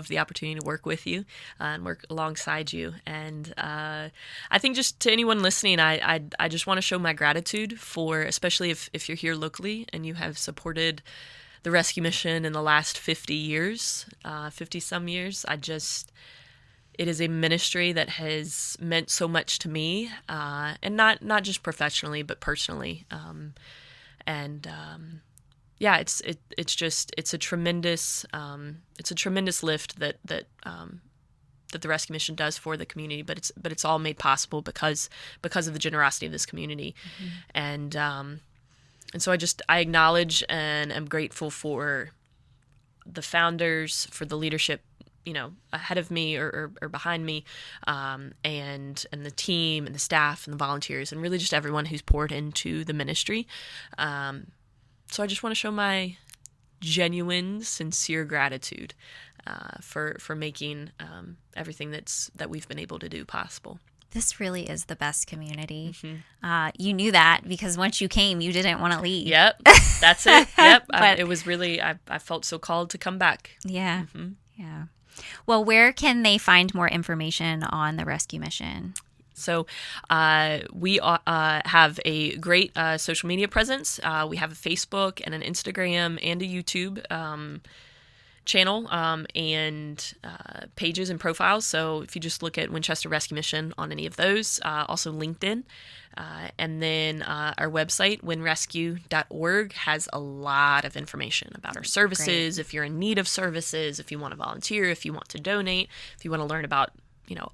the opportunity to work with you and work alongside you. And I think just to anyone listening, I just want to show my gratitude for, especially if you're here locally and you have supported the rescue mission in the last 50 years, 50 some years. It is a ministry that has meant so much to me, and not just professionally, but personally. It's a tremendous lift that the rescue mission does for the community, but it's all made possible because of the generosity of this community. And so I acknowledge and am grateful for the founders, for the leadership, ahead of me or behind me, and the team and the staff and the volunteers, and really just everyone who's poured into the ministry. So I just want to show my genuine, sincere gratitude for making everything that we've been able to do possible. This really is the best community. You knew that because once you came, you didn't want to leave. Yep, that's it. Yep, But- it was really, I felt so called to come back. Yeah. Yeah. Well, where can they find more information on the rescue mission? So we have a great social media presence. We have a Facebook and an Instagram and a YouTube channel and pages and profiles. So if you just look at Winchester Rescue Mission on any of those, also LinkedIn. And then our website, winrescue.org, has a lot of information about our services. Great. If you're in need of services, if you want to volunteer, if you want to donate, if you want to learn about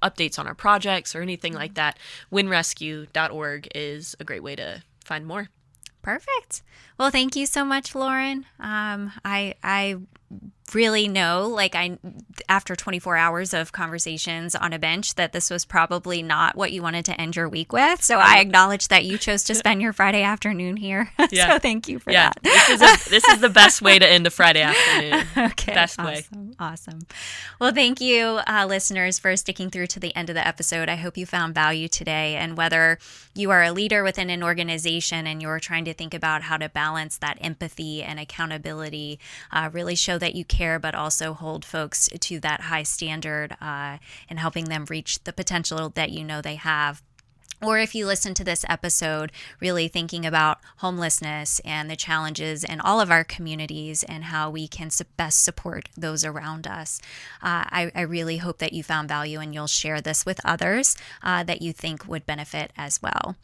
updates on our projects or anything like that, winrescue.org is a great way to find more. Perfect. Well, thank you so much, Lauren. I really know, after 24 hours of conversations on a bench, that this was probably not what you wanted to end your week with. So I acknowledge that you chose to spend your Friday afternoon here. Yeah. So thank you for that. This is the best way to end a Friday afternoon. Okay. Best awesome, way. Awesome. Well, thank you, listeners, for sticking through to the end of the episode. I hope you found value today. And whether you are a leader within an organization and you're trying to think about how to balance that empathy and accountability, really show that you care, but also hold folks to that high standard in helping them reach the potential that they have. Or if you listen to this episode, really thinking about homelessness and the challenges in all of our communities and how we can best support those around us. I really hope that you found value and you'll share this with others that you think would benefit as well.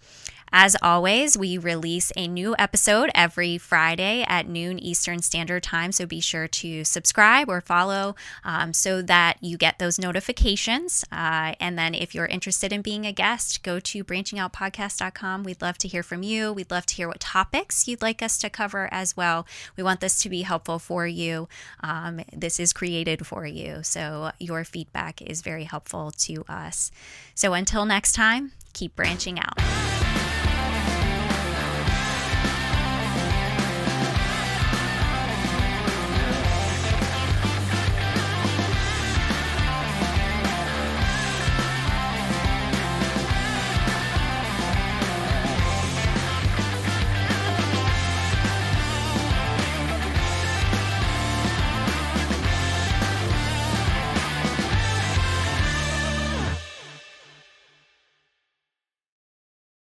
As always, we release a new episode every Friday at noon Eastern Standard Time, so be sure to subscribe or follow so that you get those notifications. And then if you're interested in being a guest, go to branchingoutpodcast.com. We'd love to hear from you. We'd love to hear what topics you'd like us to cover as well. We want this to be helpful for you. This is created for you, so your feedback is very helpful to us. So until next time, keep branching out.